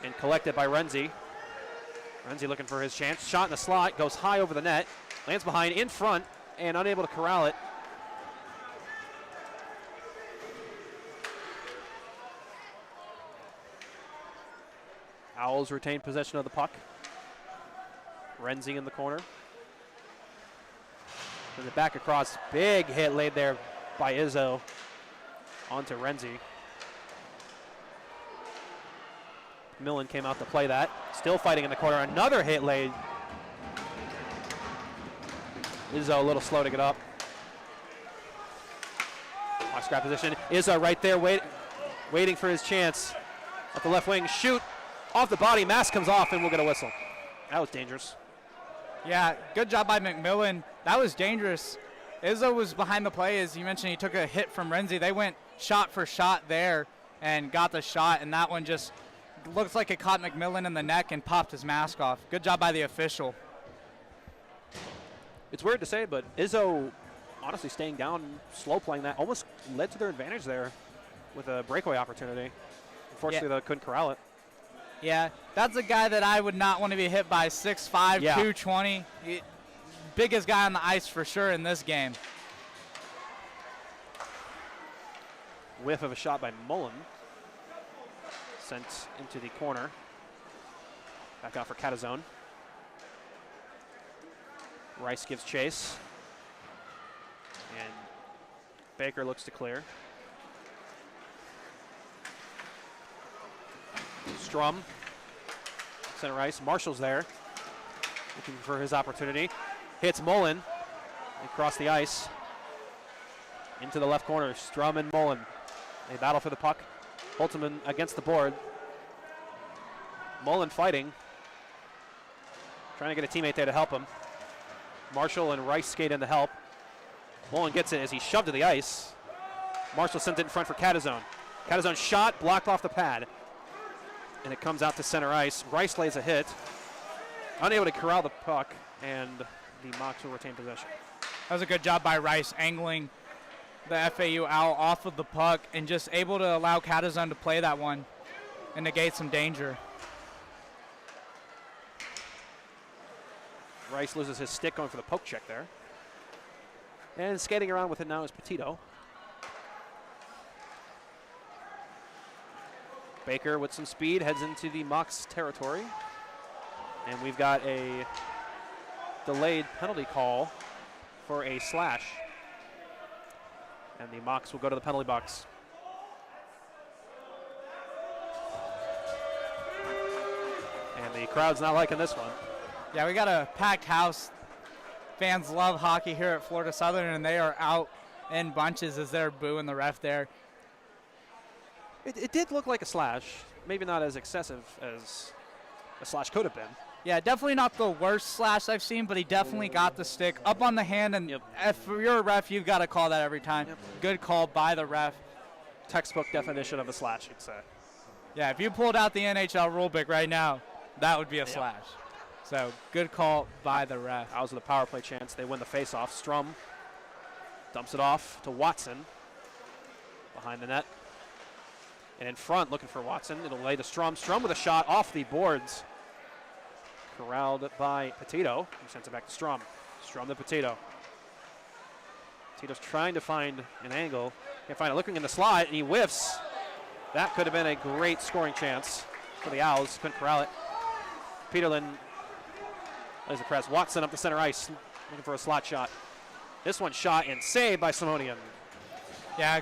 And collected by Renzi. Renzi looking for his chance. Shot in the slot. Goes high over the net. Lands behind, in front, and unable to corral it. Owls retain possession of the puck. Renzi in the corner. And the back across. Big hit laid there by Izzo onto Renzi. Millen came out to play that. Still fighting in the corner. Another hit laid. Izzo a little slow to get up. Watch scrap position. Izzo right there waiting for his chance. At the left wing. Shoot. Off the body. Mask comes off and we'll get a whistle. That was dangerous. Yeah, good job by McMillan. That was dangerous. Izzo was behind the play. As you mentioned, he took a hit from Renzi. They went shot for shot there and got the shot, and that one just looks like it caught McMillan in the neck and popped his mask off. Good job by the official. It's weird to say, but Izzo honestly staying down, slow playing that, almost led to their advantage there with a breakaway opportunity. Unfortunately, they couldn't corral it. Yeah, that's a guy that I would not want to be hit by. 6'5", 220. Biggest guy on the ice for sure in this game. Whiff of a shot by Mullen. Sent into the corner. Back out for Catazone. Rice gives chase. And Baker looks to clear. Strum. Center ice. Marshall's there. Looking for his opportunity. Hits Mullen. Across the ice. Into the left corner. Strum and Mullen. They battle for the puck. Holtzman against the board. Mullen fighting. Trying to get a teammate there to help him. Marshall and Rice skate in to help. Mullen gets it as he's shoved to the ice. Marshall sent it in front for Catazone. Catazone shot, blocked off the pad. And it comes out to center ice. Rice lays a hit. Unable to corral the puck, and the Mocs will retain possession. That was a good job by Rice, angling the FAU Owl off of the puck and just able to allow Catazone to play that one and negate some danger. Rice loses his stick going for the poke check there. And skating around with it now is Petito. Baker with some speed heads into the Mocs territory. And we've got a delayed penalty call for a slash. And the Mocs will go to the penalty box. And the crowd's not liking this one. Yeah, we got a packed house. Fans love hockey here at Florida Southern, and they are out in bunches as they're booing the ref there. It did look like a slash. Maybe not as excessive as a slash could have been. Yeah, definitely not the worst slash I've seen, but he definitely got the stick up on the hand, and if you're a ref, you've got to call that every time. Good call by the ref. Textbook definition of a slash, you'd say. Yeah, if you pulled out the NHL rulebook right now, that would be a slash. So good call by the ref. Owls with a power play chance. They win the faceoff. Strum dumps it off to Watson behind the net. And in front, looking for Watson. It'll lay to Strum. Strum with a shot off the boards. Corralled by Petito. He sends it back to Strum. Strum to Petito. Petito's trying to find an angle. Can't find it. Looking in the slot, and he whiffs. That could have been a great scoring chance for the Owls. Couldn't corral it. Peterlin lays the press. Watson up the center ice, looking for a slot shot. This one shot and saved by Simonian. Yeah.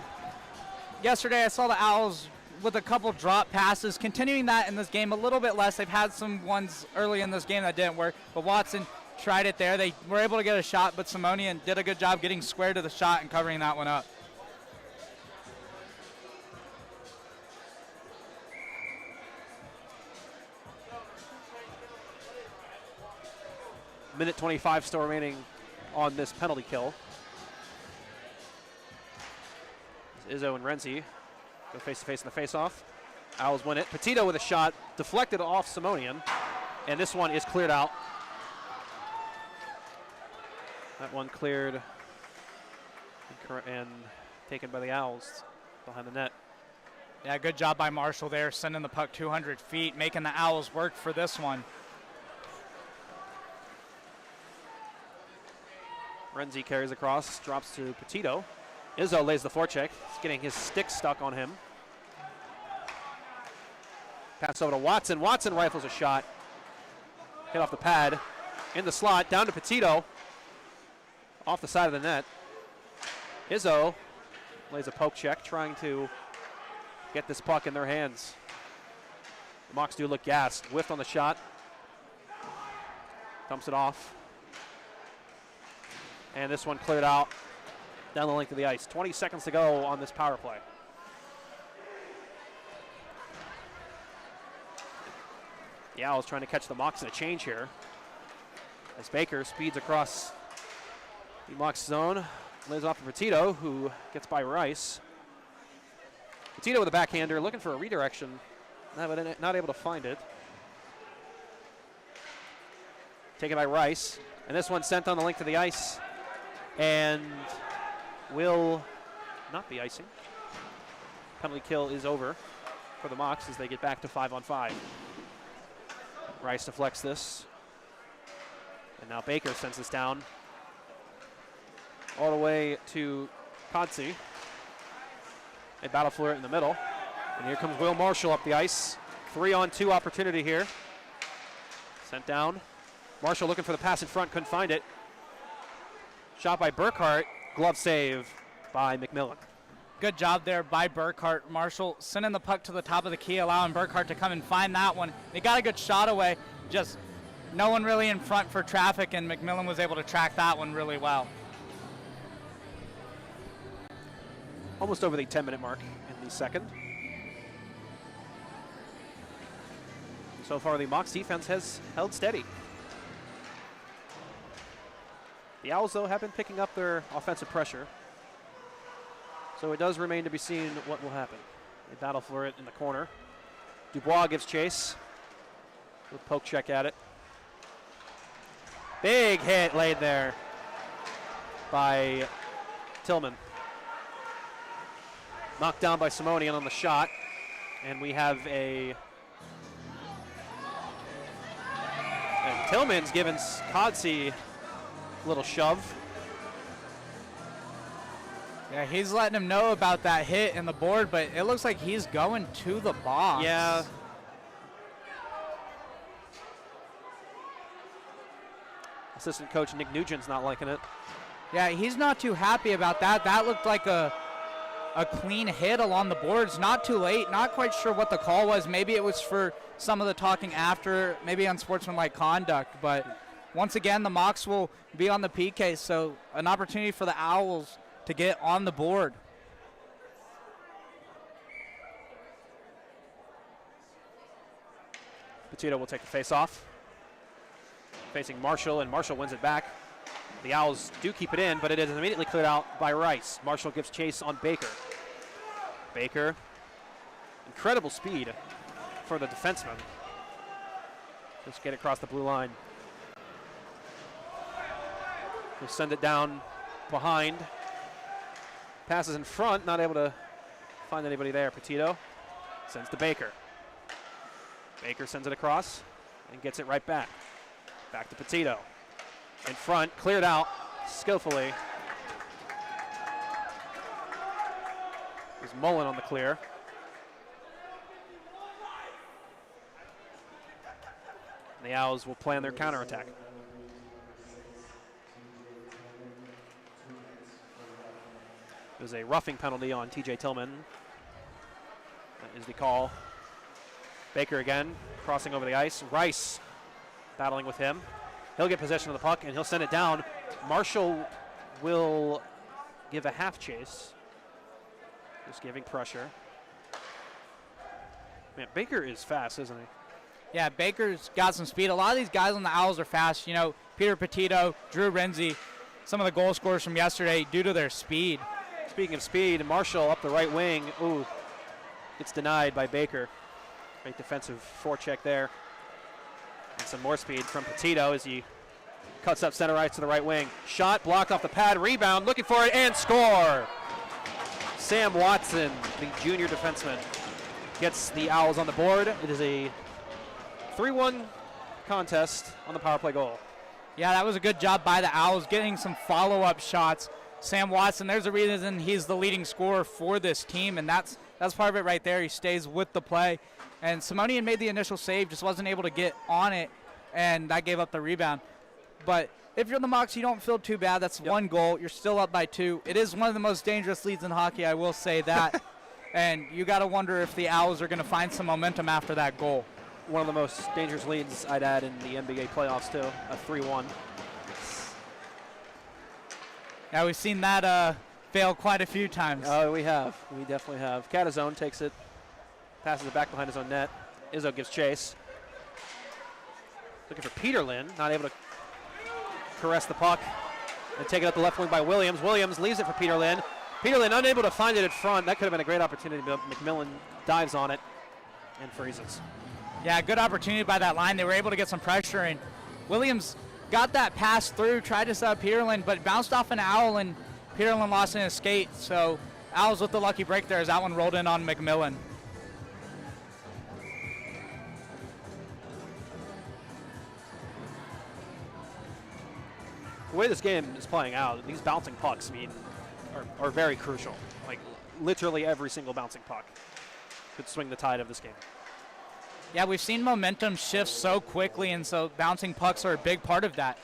Yesterday I saw the Owls with a couple drop passes, continuing that in this game a little bit less. They've had some ones early in this game that didn't work, but Watson tried it there. They were able to get a shot, but Simonian did a good job getting square to the shot and covering that one up. Minute 25 still remaining on this penalty kill. Izzo and Renzi go face-to-face in the face-off. Owls win it. Petito with a shot, deflected off Simonian, and this one is cleared out. That one cleared and taken by the Owls behind the net. Yeah, good job by Marshall there, sending the puck 200 feet, making the Owls work for this one. Renzi carries across, drops to Petito. Izzo lays the forecheck. He's getting his stick stuck on him. Pass over to Watson. Watson rifles a shot. Hit off the pad. In the slot, down to Petito. Off the side of the net. Izzo lays a poke check, trying to get this puck in their hands. The Mocs do look gassed. Whiffed on the shot. Dumps it off. And this one cleared out down the length of the ice. 20 seconds to go on this power play. The Owls trying to catch the Mocs in a change here. As Baker speeds across the Mocs zone. Lays off to Petito, who gets by Rice. Petito with a backhander, looking for a redirection. Not able to find it. Taken by Rice. And this one sent on the length of the ice. And will not be icing. Penalty kill is over for the Mocs as they get back to 5-on-5. Rice deflects this. And now Baker sends this down all the way to Kodsey. They battle for it in the middle. And here comes Will Marshall up the ice. 3-on-2 opportunity here. Sent down. Marshall looking for the pass in front, couldn't find it. Shot by Burkhart, glove save by McMillan. Good job there by Burkhart. Marshall sending the puck to the top of the key, allowing Burkhart to come and find that one. They got a good shot away, just no one really in front for traffic, and McMillan was able to track that one really well. Almost over the 10-minute mark in the second. So far, the Mocs defense has held steady. The Owls, though, have been picking up their offensive pressure. So it does remain to be seen what will happen. They battle for it in the corner. Dubois gives chase. With poke check at it. Big hit laid there by Tillman. Knocked down by Simonian on the shot. And we have and Tillman's given Kodsey a little shove. Yeah, he's letting him know about that hit in the board, but it looks like he's going to the box. Yeah. Assistant coach Nick Nugent's not liking it. Yeah, he's not too happy about that. That looked like a clean hit along the boards. Not too late. Not quite sure what the call was. Maybe it was for some of the talking after, maybe unsportsmanlike conduct. But once again, the Mocs will be on the PK, so an opportunity for the Owls to get on the board. Petito will take the face-off. Facing Marshall, and Marshall wins it back. The Owls do keep it in, but it is immediately cleared out by Rice. Marshall gives chase on Baker. Baker, incredible speed for the defenseman. Just get across the blue line. He'll send it down behind. Passes in front, not able to find anybody there. Petito sends to Baker. Baker sends it across and gets it right back. Back to Petito. In front, cleared out skillfully. There's Mullen on the clear. And the Owls will plan their counterattack. There's a roughing penalty on TJ Tillman. That is the call. Baker again, crossing over the ice. Rice battling with him. He'll get possession of the puck, and he'll send it down. Marshall will give a half chase. Just giving pressure. Man, Baker is fast, isn't he? Yeah, Baker's got some speed. A lot of these guys on the Owls are fast. You know, Peter Petito, Drew Renzi, some of the goal scorers from yesterday due to their speed. Speaking of speed, Marshall up the right wing. Ooh, gets denied by Baker. Great defensive forecheck there. And some more speed from Petito as he cuts up center ice to the right wing. Shot blocked off the pad, rebound, looking for it, and score! Sam Watson, the junior defenseman, gets the Owls on the board. It is a 3-1 contest on the power play goal. Yeah, that was a good job by the Owls, getting some follow-up shots. Sam Watson, there's a reason he's the leading scorer for this team, and that's part of it right there. He stays with the play. And Simonian made the initial save, just wasn't able to get on it, and that gave up the rebound. But if you're the Mocs, you don't feel too bad. That's one goal. You're still up by 2. It is one of the most dangerous leads in hockey, I will say that. And you got to wonder if the Owls are going to find some momentum after that goal. One of the most dangerous leads I'd add in the NBA playoffs, too, a 3-1. Yeah, we've seen that fail quite a few times. Oh, we have. We definitely have. Catazone takes it, passes it back behind his own net. Izzo gives chase. Looking for Peterlin, not able to caress the puck and take it up the left wing by Williams. Williams leaves it for Peterlin. Peterlin unable to find it in front. That could have been a great opportunity, but McMillan dives on it and freezes. Yeah, good opportunity by that line. They were able to get some pressure, and Williams got that pass through, tried to set up Peterlin, but bounced off an Owl, and Peterlin lost in his skate. So Owls with the lucky break there as that one rolled in on McMillan. The way this game is playing out, these bouncing pucks are very crucial. Like literally every single bouncing puck could swing the tide of this game. Yeah, we've seen momentum shift so quickly, and so bouncing pucks are a big part of that.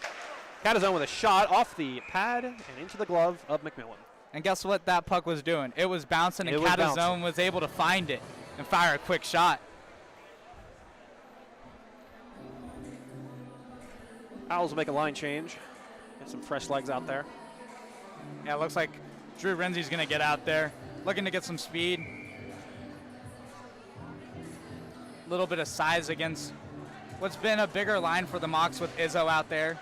Catazone with a shot off the pad and into the glove of McMillan. And guess what that puck was doing? It was bouncing, and Catazone was able to find it and fire a quick shot. Owls will make a line change. Get some fresh legs out there. Yeah, it looks like Drew Renzi's going to get out there, looking to get some speed. A little bit of size against what's been a bigger line for the Mocs with Izzo out there.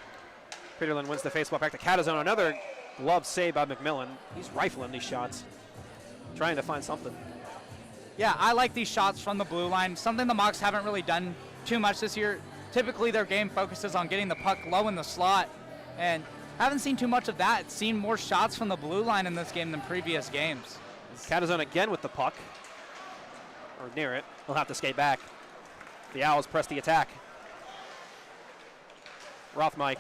Peterlin wins the faceoff back to Catazone. Another glove save by McMillan. He's rifling these shots, trying to find something. Yeah, I like these shots from the blue line, something the Mocs haven't really done too much this year. Typically their game focuses on getting the puck low in the slot, and haven't seen too much of that. Seen more shots from the blue line in this game than previous games. Catazone again with the puck, or near it. He'll have to skate back. The Owls press the attack. Rothmike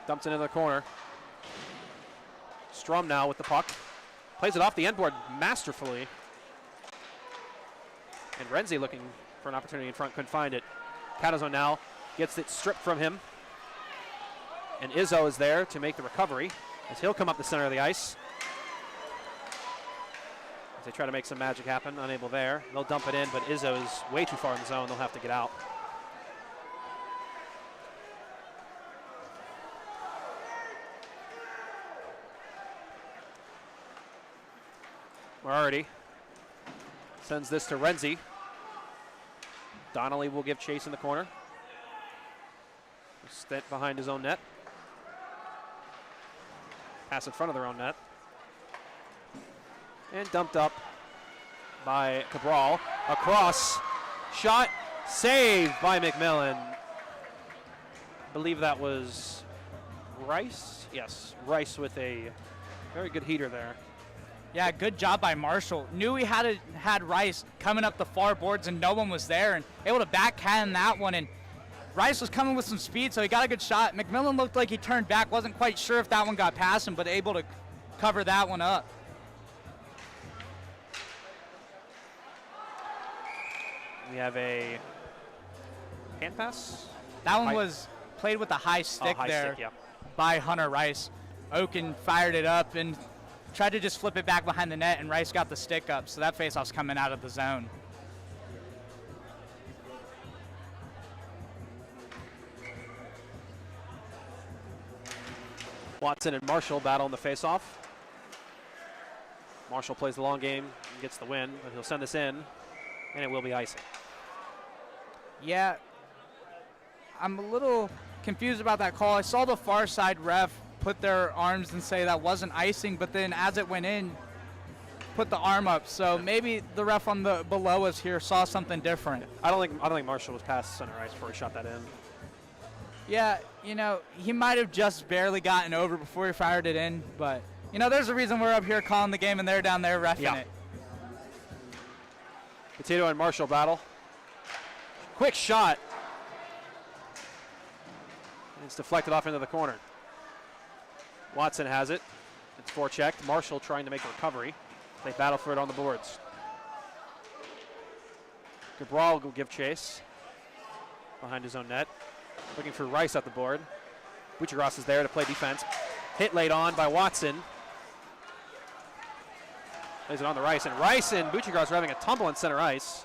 dumps it into the corner. Strum now with the puck. Plays it off the end board masterfully. And Renzi looking for an opportunity in front, couldn't find it. Catazone now gets it stripped from him. And Izzo is there to make the recovery as he'll come up the center of the ice. As they try to make some magic happen, unable there. They'll dump it in, but Izzo is way too far in the zone. They'll have to get out. Moriarty sends this to Renzi. Donnelly will give chase in the corner. Stint behind his own net. Pass in front of their own net. And dumped up by Cabral. Across. Shot. Saved by McMillan. I believe that was Rice. Yes, Rice with a very good heater there. Yeah, good job by Marshall. Knew he had Rice coming up the far boards and no one was there, and able to backhand that one. And Rice was coming with some speed, so he got a good shot. McMillan looked like he turned back. Wasn't quite sure if that one got past him, but able to cover that one up. We have a hand pass. That one was played with a high stick high there stick, yeah. by Hunter Rice. Oaken fired it up, and tried to just flip it back behind the net, and Rice got the stick up, so that faceoff's coming out of the zone. Watson and Marshall battle in the faceoff. Marshall plays the long game and gets the win, but he'll send this in, and it will be icing. Yeah, I'm a little confused about that call. I saw the far side ref put their arms and say that wasn't icing, but then as it went in, put the arm up. So maybe the ref on the below us here saw something different. I don't think Marshall was past center ice before he shot that in. Yeah, you know, he might have just barely gotten over before he fired it in, but you know, there's a reason we're up here calling the game and they're down there reffing it. Petito and Marshall battle. Quick shot. It's deflected off into the corner. Watson has it. It's forechecked. Marshall trying to make a recovery. They battle for it on the boards. Cabral will give chase behind his own net. Looking for Rice at the board. Buccigross is there to play defense. Hit late on by Watson. Plays it on the Rice, and Rice and Buccigross are having a tumble in center ice.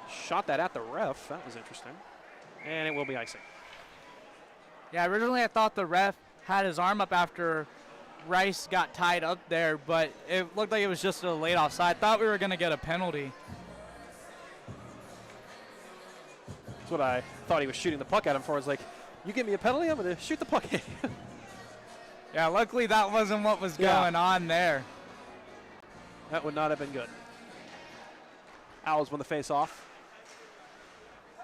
Shot that at the ref. That was interesting. And it will be icing. Yeah, originally I thought the ref had his arm up after Rice got tied up there, but it looked like it was just a late offside. I thought we were going to get a penalty. That's what I thought he was shooting the puck at him for. I was like, you give me a penalty, I'm going to shoot the puck at you. Yeah, luckily that wasn't what was going on there. That would not have been good. Owls win the face-off.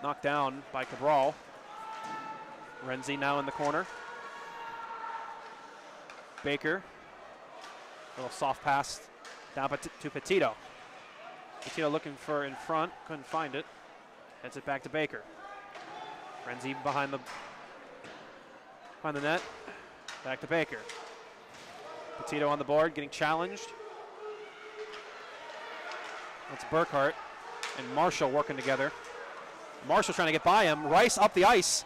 Knocked down by Cabral. Renzi now in the corner. Baker. A little soft pass down to Petito. Petito looking for in front. Couldn't find it. Heads it back to Baker. Renzi behind the net. Back to Baker. Petito on the board, getting challenged. That's Burkhart and Marshall working together. Marshall trying to get by him. Rice up the ice.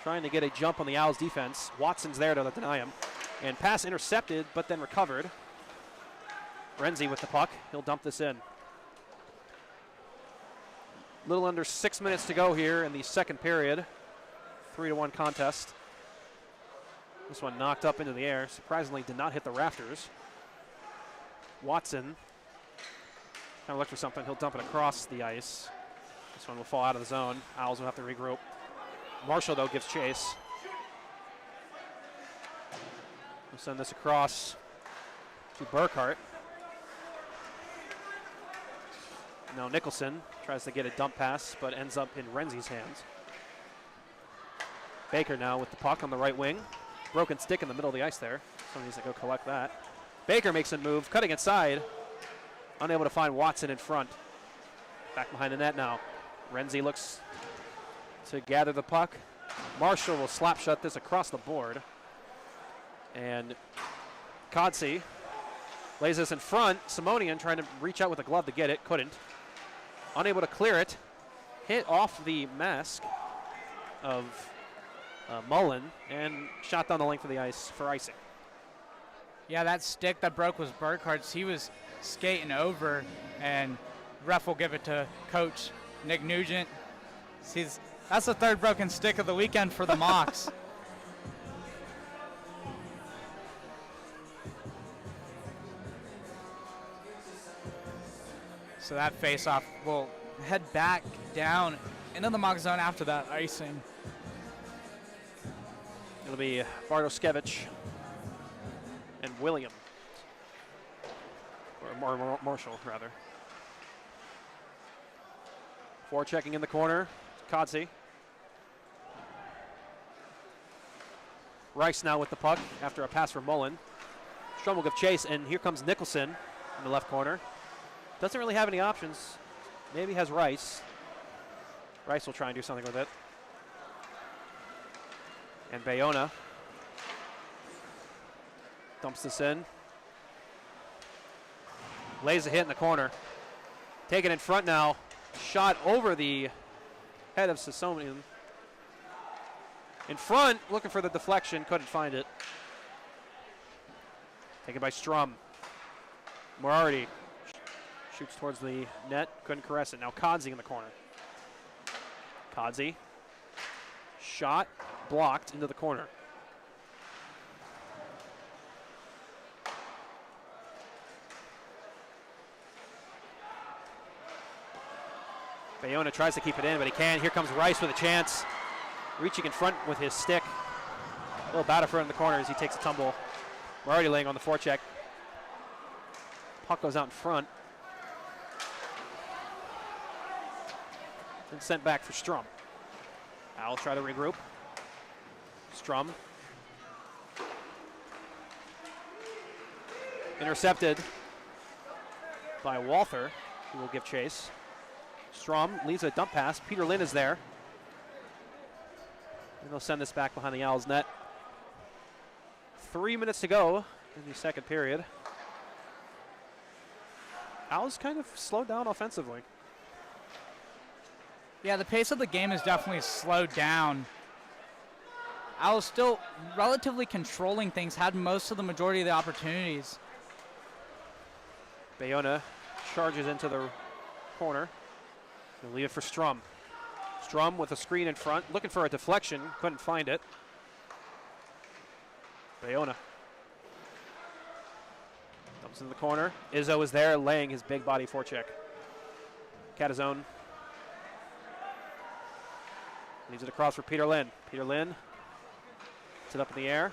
Trying to get a jump on the Owls defense. Watson's there to deny him. And pass intercepted, but then recovered. Renzi with the puck. He'll dump this in. Little under 6 minutes to go here in the second period. 3-1 contest. This one knocked up into the air. Surprisingly did not hit the rafters. Watson kind of look for something. He'll dump it across the ice. This one will fall out of the zone. Owls will have to regroup. Marshall, though, gives chase. We'll send this across to Burkhart. Now Nicholson tries to get a dump pass, but ends up in Renzi's hands. Baker now with the puck on the right wing. Broken stick in the middle of the ice there. Someone needs to go collect that. Baker makes a move, cutting inside. Unable to find Watson in front. Back behind the net now. Renzi looks to gather the puck. Marshall will slap shut this across the board. And Codsey lays this in front. Simonian trying to reach out with a glove to get it. Couldn't. Unable to clear it. Hit off the mask of Mullen and shot down the length of the ice for icing. Yeah, that stick that broke was Burkhart's. He was skating over, and ref will give it to Coach Nick Nugent. That's the third broken stick of the weekend for the Mocs. So that face-off will head back down into the Mock zone after that icing. It'll be Bartoskevich and William. Or Marshall, rather. Forechecking in the corner. Codsey. Rice now with the puck after a pass from Mullen. Strum will give chase, and here comes Nicholson in the left corner. Doesn't really have any options. Maybe has Rice. Rice will try and do something with it. And Bayona dumps this in. Lays a hit in the corner. Taken in front now. Shot over the head of Sasonian. In front, looking for the deflection, couldn't find it. Taken by Strum. Moriarty shoots towards the net, couldn't caress it. Now Kodzi in the corner. Kodzi. Shot blocked into the corner. Bayona tries to keep it in, but he can't. Here comes Rice with a chance. Reaching in front with his stick. A little batter for him in the corner as he takes a tumble. We're already laying on the forecheck. Puck goes out in front. And sent back for Strum. Owls try to regroup. Strum. Intercepted by Walther, who will give chase. Strum leaves a dump pass. Peter Lynn is there. And they'll send this back behind the Owls' net. 3 minutes to go in the second period. Owls kind of slowed down offensively. Yeah, the pace of the game is definitely slowed down. Owls still relatively controlling things, had most of the majority of the opportunities. Bayona charges into the corner. They'll leave it for Strum. Strum with a screen in front, looking for a deflection, couldn't find it. Bayona dumps in the corner. Izzo is there, laying his big body forecheck. Catazone leaves it across for Peter Lynn. Peter Lynn puts it up in the air.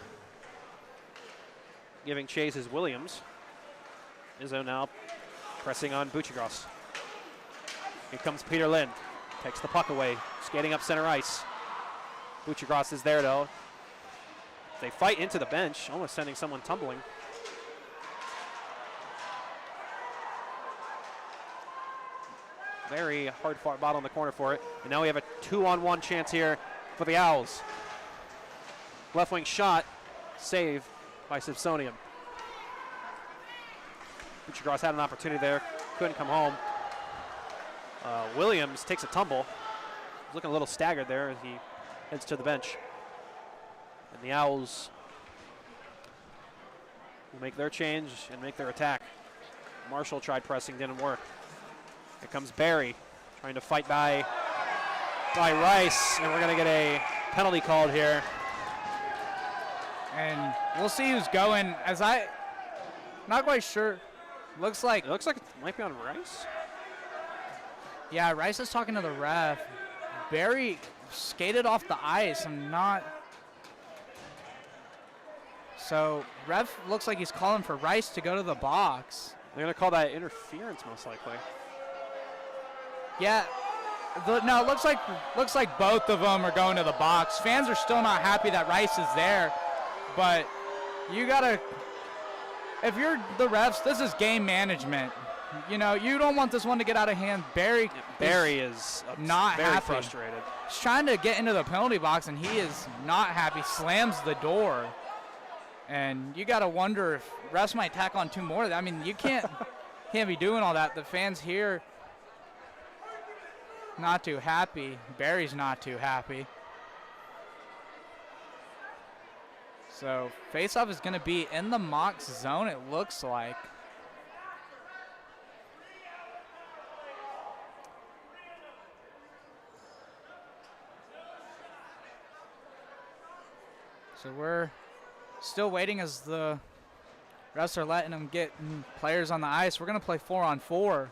Giving chase is Williams. Izzo now pressing on Buchigros. Here comes Peter Lynn. Takes the puck away. Skating up center ice. Buchigros is there though. They fight into the bench, almost sending someone tumbling. Very hard fought battle in the corner for it. And now we have a 2-on-1 chance here for the Owls. Left wing shot, save by Simpsonian. Buchigros had an opportunity there, couldn't come home. Williams takes a tumble. He's looking a little staggered there as he heads to the bench. And the Owls will make their change and make their attack. Marshall tried pressing, didn't work. Here comes Barry trying to fight by Rice, and we're going to get a penalty called here. And we'll see who's going. As I, not quite sure. Looks like it might be on Rice. Yeah, Rice is talking to the ref. Barry skated off the ice. I'm not. So ref looks like he's calling for Rice to go to the box. They're going to call that interference most likely. Yeah. No, it looks like both of them are going to the box. Fans are still not happy that Rice is there, but you gotta. If you're the refs, this is game management. You know, you don't want this one to get out of hand. Barry is not very happy. Frustrated. He's trying to get into the penalty box, and he is not happy. Slams the door, and you got to wonder if refs might tack on two more. I mean, you can't be doing all that. The fans here not too happy. Barry's not too happy. So face-off is going to be in the Mocs zone, it looks like. So we're still waiting as the refs are letting them get players on the ice. We're going to play 4-on-4.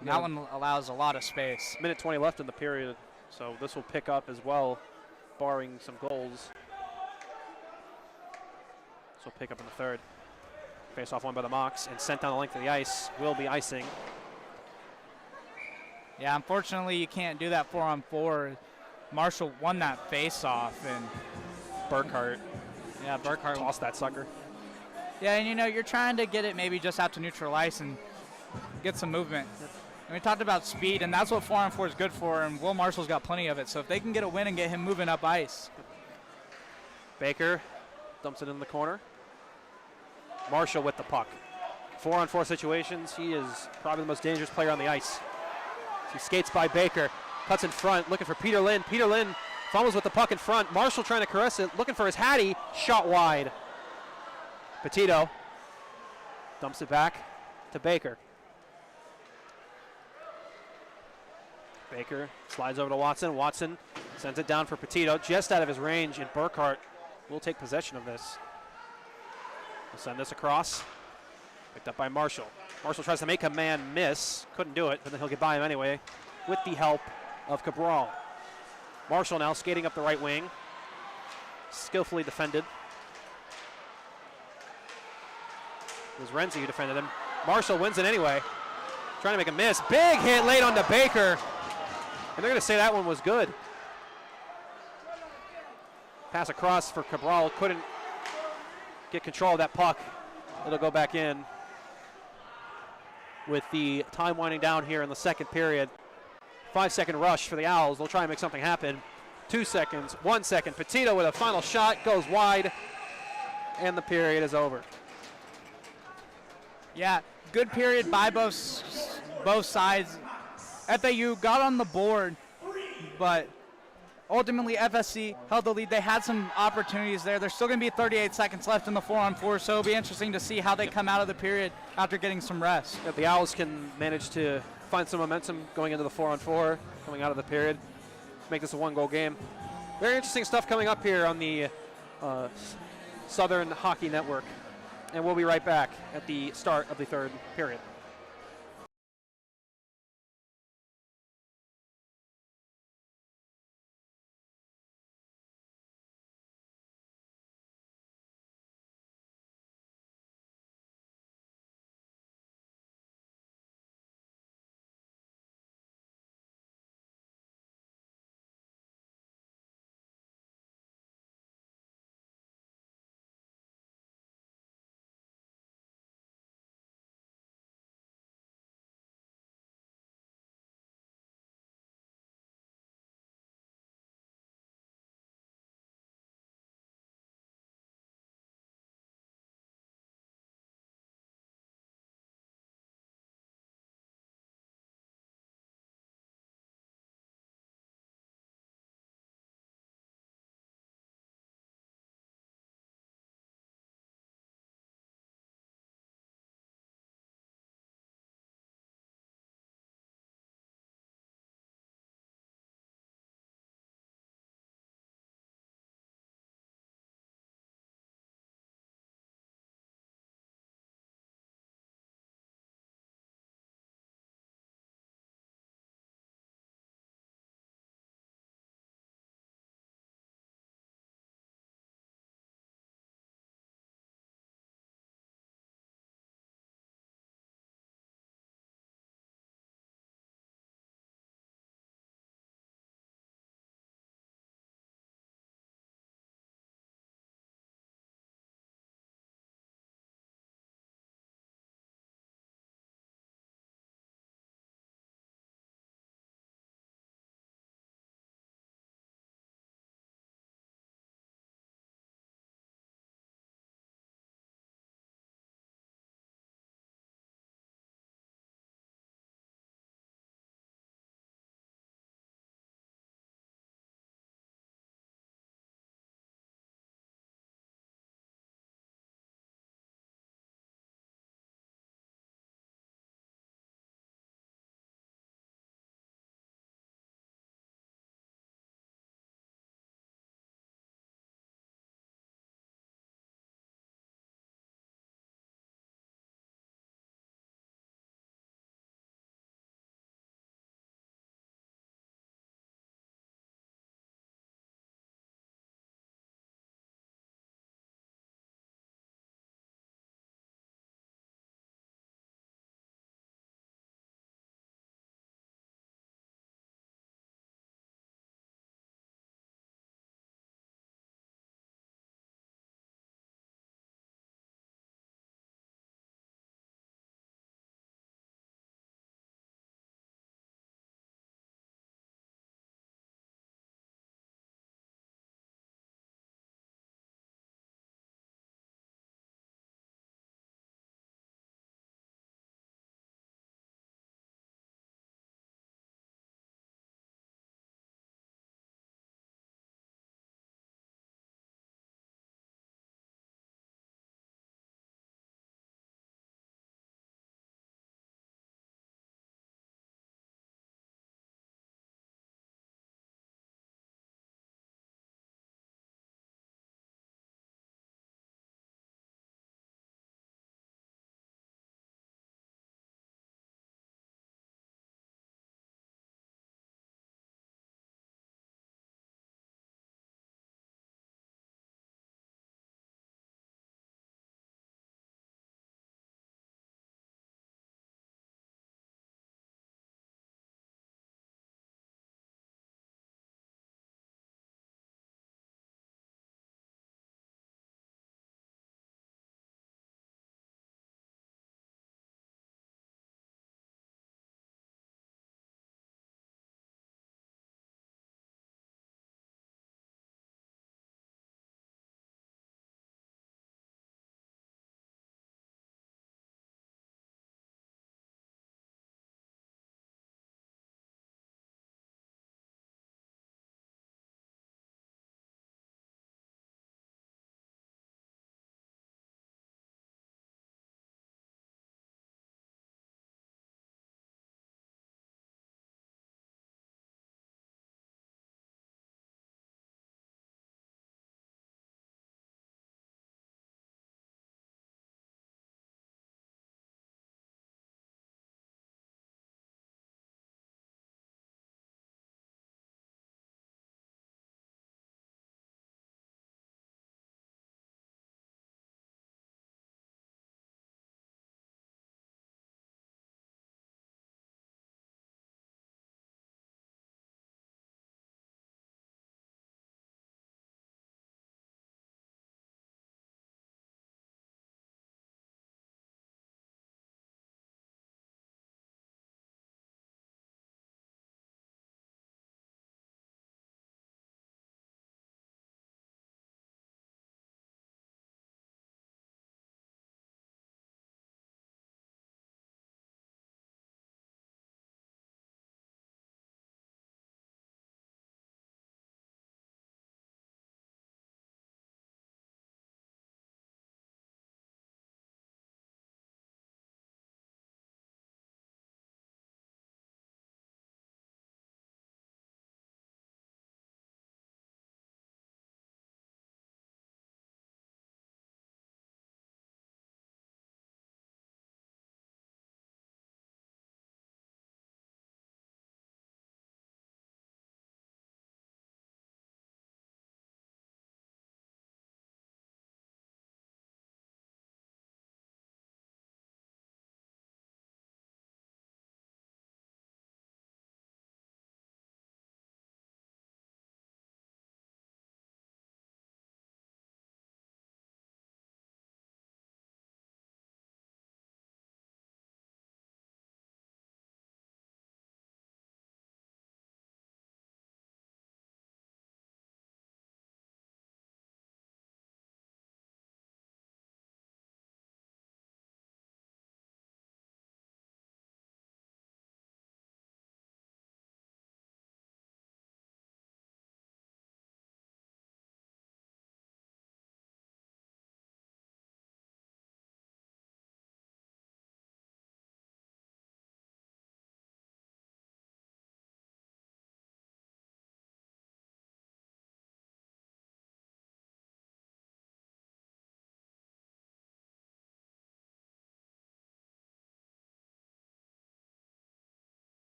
And that one allows a lot of space. Minute 20 left in the period, so this will pick up as well, barring some goals. So pick up in the third. Face off one by the Mocs and sent down the length of the ice. Will be icing. Yeah, unfortunately you can't do that 4-on-4. Marshall won that face off, and Burkhart. Yeah, Burkhart tossed that sucker. Yeah, and you know, you're trying to get it maybe just out to neutral ice and get some movement. And we talked about speed, and that's what 4-on-4 is good for, and Will Marshall's got plenty of it. So if they can get a win and get him moving up ice. Baker dumps it in the corner. Marshall with the puck. 4-on-4 situations, he is probably the most dangerous player on the ice. He skates by Baker, Cuts in front, looking for Peter Lynn. Peter Lynn fumbles with the puck in front. Marshall trying to caress it, looking for his Hattie. Shot wide. Petito dumps it back to Baker. Baker slides over to Watson. Watson sends it down for Petito, just out of his range, and Burkhart will take possession of this. We'll send this across. Picked up by Marshall. Marshall tries to make a man miss. Couldn't do it, but then he'll get by him anyway with the help of Cabral. Marshall now skating up the right wing. Skillfully defended. It was Renzi who defended him. Marshall wins it anyway. Trying to make a miss. Big hit late onto Baker. And they're going to say that one was good. Pass across for Cabral. Couldn't get control of that puck. It'll go back in with the time winding down here in the second period. 5-second rush for the Owls. They'll try and make something happen. 2 seconds, 1 second. Petito with a final shot, goes wide, and the period is over. Yeah, good period by both sides. FAU got on the board, but ultimately FSC held the lead. They had some opportunities there. There's still going to be 38 seconds left in the 4-on-4, so it'll be interesting to see how they come out of the period after getting some rest. If the Owls can manage to find some momentum going into the 4-on-4, coming out of the period, make this a one-goal game. Very interesting stuff coming up here on the Southern Hockey Network. And we'll be right back at the start of the third period.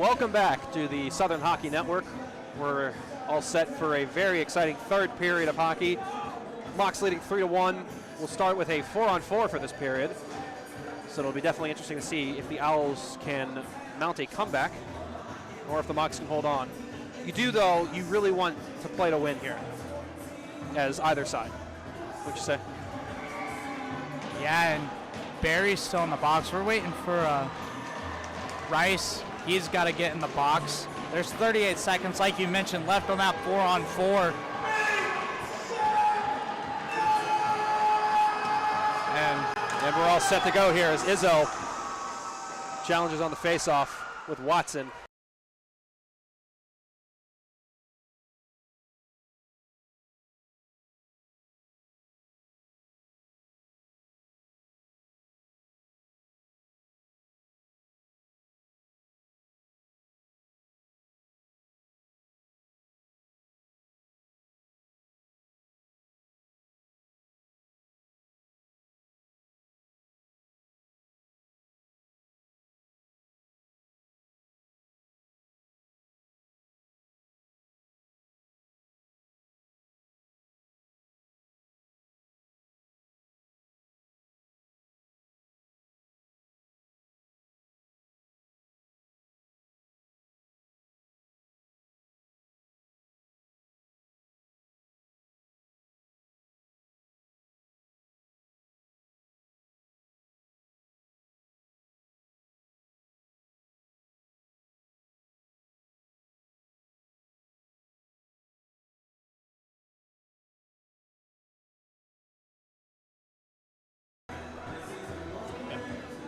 Welcome back to the Southern Hockey Network. We're all set for a very exciting third period of hockey. Mocs leading 3-1. We'll start with a 4-on-4 for this period. So it'll be definitely interesting to see if the Owls can mount a comeback or if the Mocs can hold on. You do, though, you really want to play to win here as either side. What'd you say? Yeah, and Barry's still in the box. We're waiting for Rice. He's got to get in the box. There's 38 seconds, like you mentioned, left on that 4-on-4. And we're all set to go here as Izzo challenges on the face-off with Watson.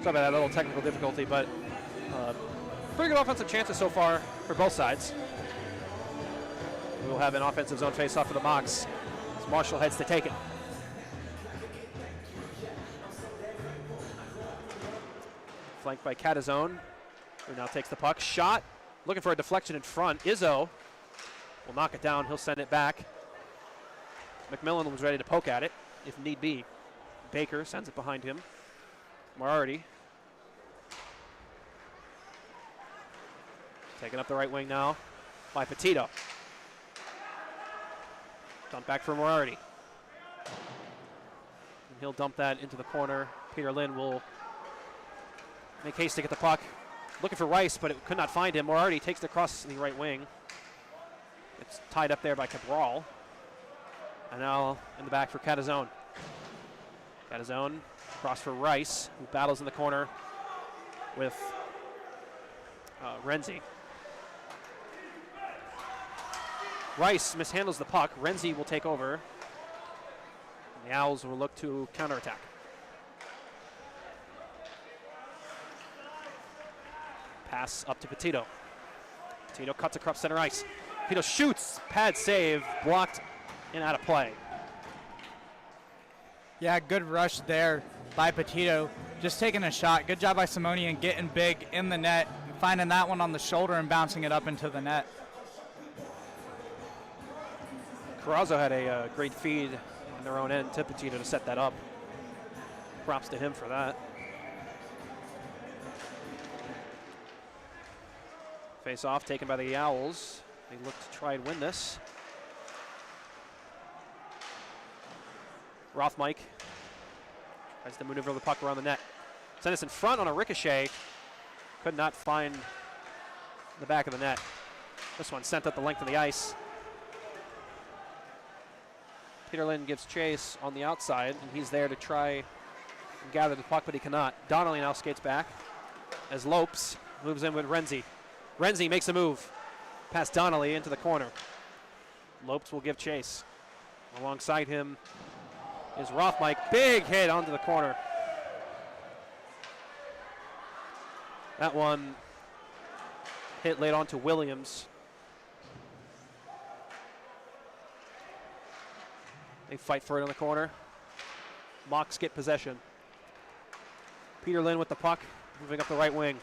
Sorry about that little technical difficulty, but pretty good offensive chances so far for both sides. We will have an offensive zone face-off for the Mocs as Marshall heads to take it. Flanked by Catazone, who now takes the puck. Shot, looking for a deflection in front. Izzo will knock it down. He'll send it back. McMillan was ready to poke at it, if need be. Baker sends it behind him. Moriarty taking up the right wing now by Petito. Dump back for Moriarty. And he'll dump that into the corner. Peter Lynn will make haste to get the puck. Looking for Rice, but it could not find him. Moriarty takes it across the right wing. It's tied up there by Cabral. And now in the back for Catazone. Catazone cross for Rice, who battles in the corner with Renzi. Rice mishandles the puck. Renzi will take over. And the Owls will look to counterattack. Pass up to Petito. Petito cuts across center ice. Petito shoots, pad save, blocked and out of play. Yeah, good rush there by Petito. Just taking a shot. Good job by Simonian getting big in the net, finding that one on the shoulder and bouncing it up into the net. Carrazzo had a great feed in their own end to Petito to set that up. Props to him for that. Face off taken by the Owls. They look to try and win this. Rothmike tries to maneuver the puck around the net. Sent us in front on a ricochet. Could not find the back of the net. This one sent up the length of the ice. Peter Lynn gives chase on the outside, and he's there to try and gather the puck, but he cannot. Donnelly now skates back as Lopes moves in with Renzi. Renzi makes a move past Donnelly into the corner. Lopes will give chase. Alongside him is Rothmike. Big hit onto the corner. That one hit late onto Williams. They fight for it in the corner. Mocs get possession. Peter Lynn with the puck, moving up the right wing.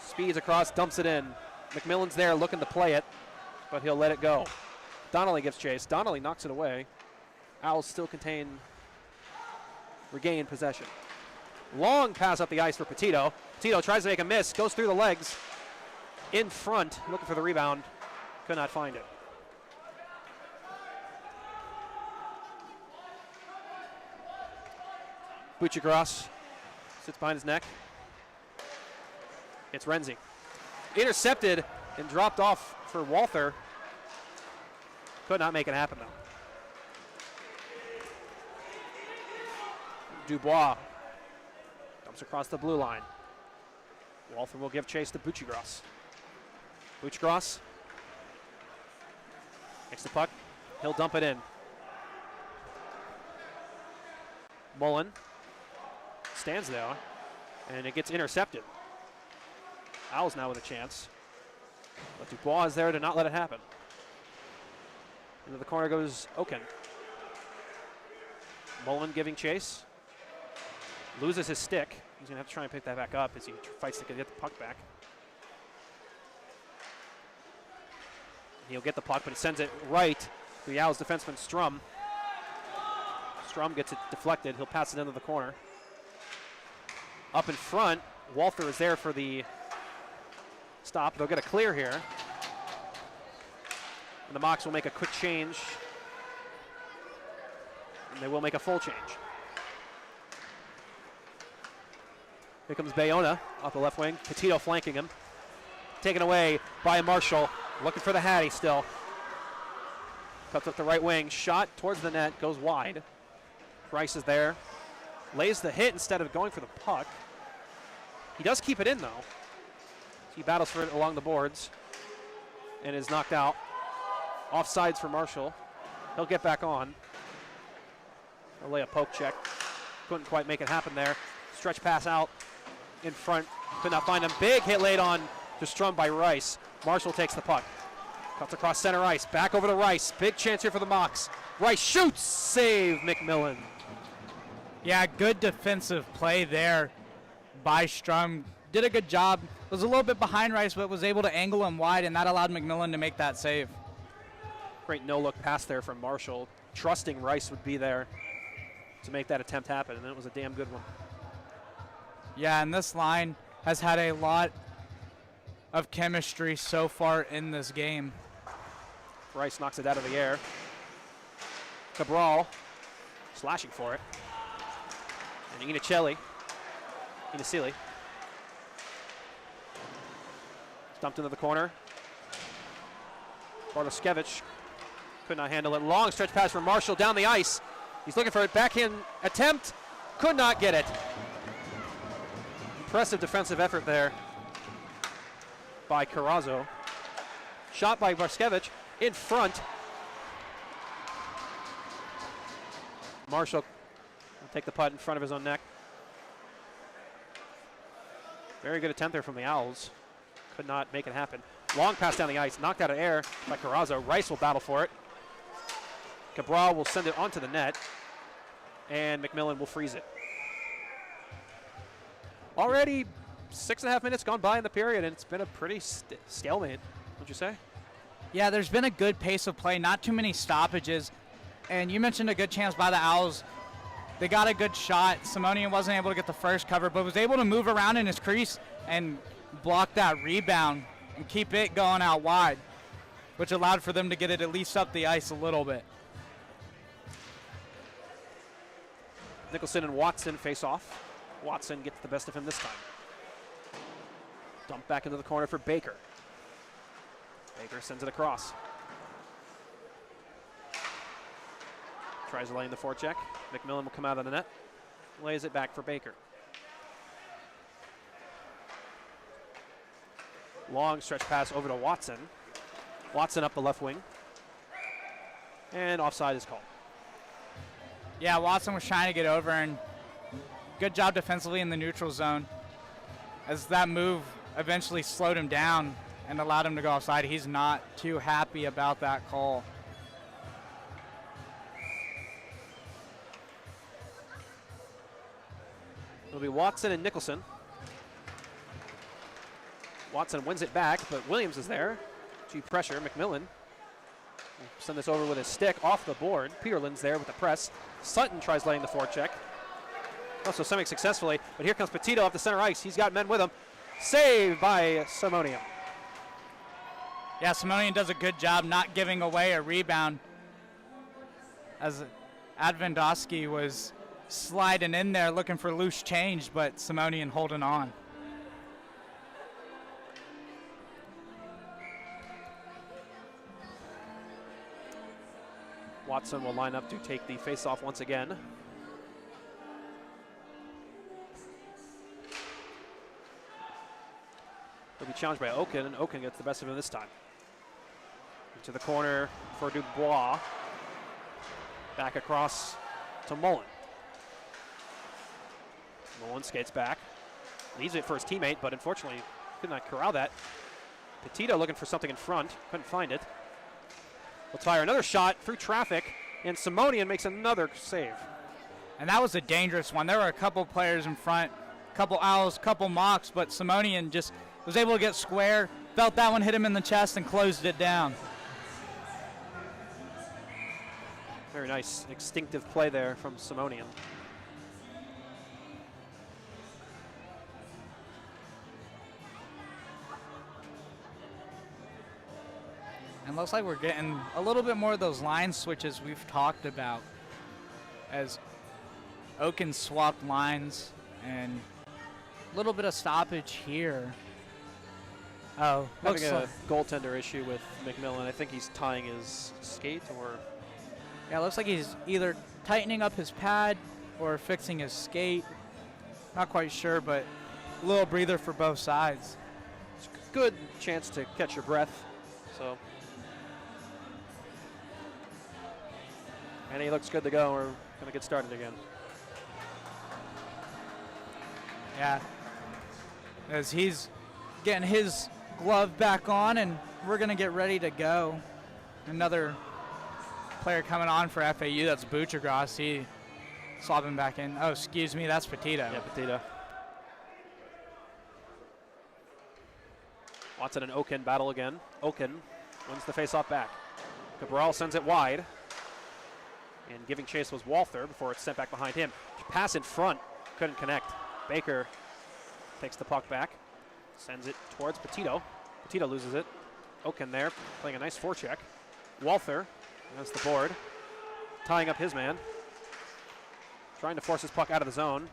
Speeds across, dumps it in. McMillan's there looking to play it, but he'll let it go. Donnelly gives chase. Donnelly knocks it away. Owls still regain possession. Long pass up the ice for Petito. Petito tries to make a miss, goes through the legs. in front, looking for the rebound. Could not find it. Buccigross sits behind his neck. It's Renzi. Intercepted and dropped off for Walther. Could not make it happen, though. Dubois dumps across the blue line. Walther will give chase to Buccigross. Buccigross takes the puck. He'll dump it in. Mullen stands there, and it gets intercepted. Owls now with a chance. But Dubois is there to not let it happen. Into the corner goes Oken. Mullen giving chase. Loses his stick. He's going to have to try and pick that back up as he fights to get the puck back. He'll get the puck, but he sends it right to the Owls defenseman Strum. Strum gets it deflected. He'll pass it into the corner. Up in front, Walther is there for the stop. They'll get a clear here. And the Mocs will make a quick change. And they will make a full change. Here comes Bayona off the left wing. Petito flanking him. Taken away by Marshall. Looking for the Hattie still. Cuts up the right wing. Shot towards the net. Goes wide. Price is there. Lays the hit instead of going for the puck. He does keep it in, though. He battles for it along the boards. And is knocked out. Offsides for Marshall. He'll get back on. He'll lay a poke check. Couldn't quite make it happen there. Stretch pass out in front. Could not find him. Big hit laid on to Strum by Rice. Marshall takes the puck. Cuts across center ice. Back over to Rice. Big chance here for the Mocs. Rice shoots. Save McMillan. Yeah, good defensive play there by Strum. Did a good job. Was a little bit behind Rice, but was able to angle him wide, and that allowed McMillan to make that save. Great no-look pass there from Marshall. Trusting Rice would be there to make that attempt happen, and it was a damn good one. Yeah, and this line has had a lot of chemistry so far in this game. Rice knocks it out of the air. Cabral slashing for it. And Inacili. Dumped into the corner. Bartoskevich could not handle it. Long stretch pass from Marshall down the ice. He's looking for it. Backhand attempt. Could not get it. Impressive defensive effort there by Carrazzo. Shot by Bartoskevich in front. Marshall will take the putt in front of his own net. Very good attempt there from the Owls. Could not make it happen. Long pass down the ice, knocked out of air by Carrazzo. Rice will battle for it. Cabral will send it onto the net, and McMillan will freeze it. Already 6.5 minutes gone by in the period, and it's been a pretty stalemate, would you say? Yeah, there's been a good pace of play, not too many stoppages. And you mentioned a good chance by the Owls. They got a good shot. Simonian wasn't able to get the first cover, but was able to move around in his crease and block that rebound and keep it going out wide, which allowed for them to get it at least up the ice a little bit. Nicholson and Watson face off. Watson gets the best of him this time. Dump back into the corner for Baker. Baker sends it across. Tries to lay in the forecheck. McMillan will come out of the net. Lays it back for Baker. Long stretch pass over to Watson. Watson up the left wing. And offside is called. Yeah, Watson was trying to get over, and good job defensively in the neutral zone. As that move eventually slowed him down and allowed him to go offside. He's not too happy about that call. It'll be Watson and Nicholson. Watson wins it back, but Williams is there to pressure. McMillan will send this over with his stick off the board. Peterlin's there with the press. Sutton tries laying the forecheck. Also semi-successfully, but here comes Petito off the center ice. He's got men with him. Saved by Simonian. Yeah, Simonian does a good job not giving away a rebound, as Advendosky was sliding in there looking for loose change, but Simonian holding on. Watson will line up to take the face-off once again. He'll be challenged by Oken, and Oken gets the best of him this time. Into the corner for Dubois. Back across to Mullen. Mullen skates back. Leaves it for his teammate, but unfortunately could not corral that. Petito looking for something in front. Couldn't find it. Will fire another shot through traffic, and Simonian makes another save. And that was a dangerous one. There were a couple players in front, couple Owls, couple Mocs, but Simonian just was able to get square, felt that one hit him in the chest, and closed it down. Very nice instinctive play there from Simonian. And looks like we're getting a little bit more of those line switches we've talked about, as Oken swapped lines and a little bit of stoppage here. Oh, having a goaltender issue with McMillan. I think he's tying his skate, or yeah, looks like he's either tightening up his pad or fixing his skate. Not quite sure, but a little breather for both sides. It's a good chance to catch your breath. So. And he looks good to go. We're going to get started again. Yeah, as he's getting his glove back on, and we're going to get ready to go. Another player coming on for FAU, that's Butchergross. He slopping back in. Oh, excuse me, that's Petito. Yeah, Petito. Watson and Oken battle again. Oken wins the face-off back. Cabral sends it wide. And giving chase was Walther before it's sent back behind him. Pass in front, couldn't connect. Baker takes the puck back, sends it towards Petito. Petito loses it. Oken there, playing a nice forecheck. Walther against the board, tying up his man. Trying to force his puck out of the zone.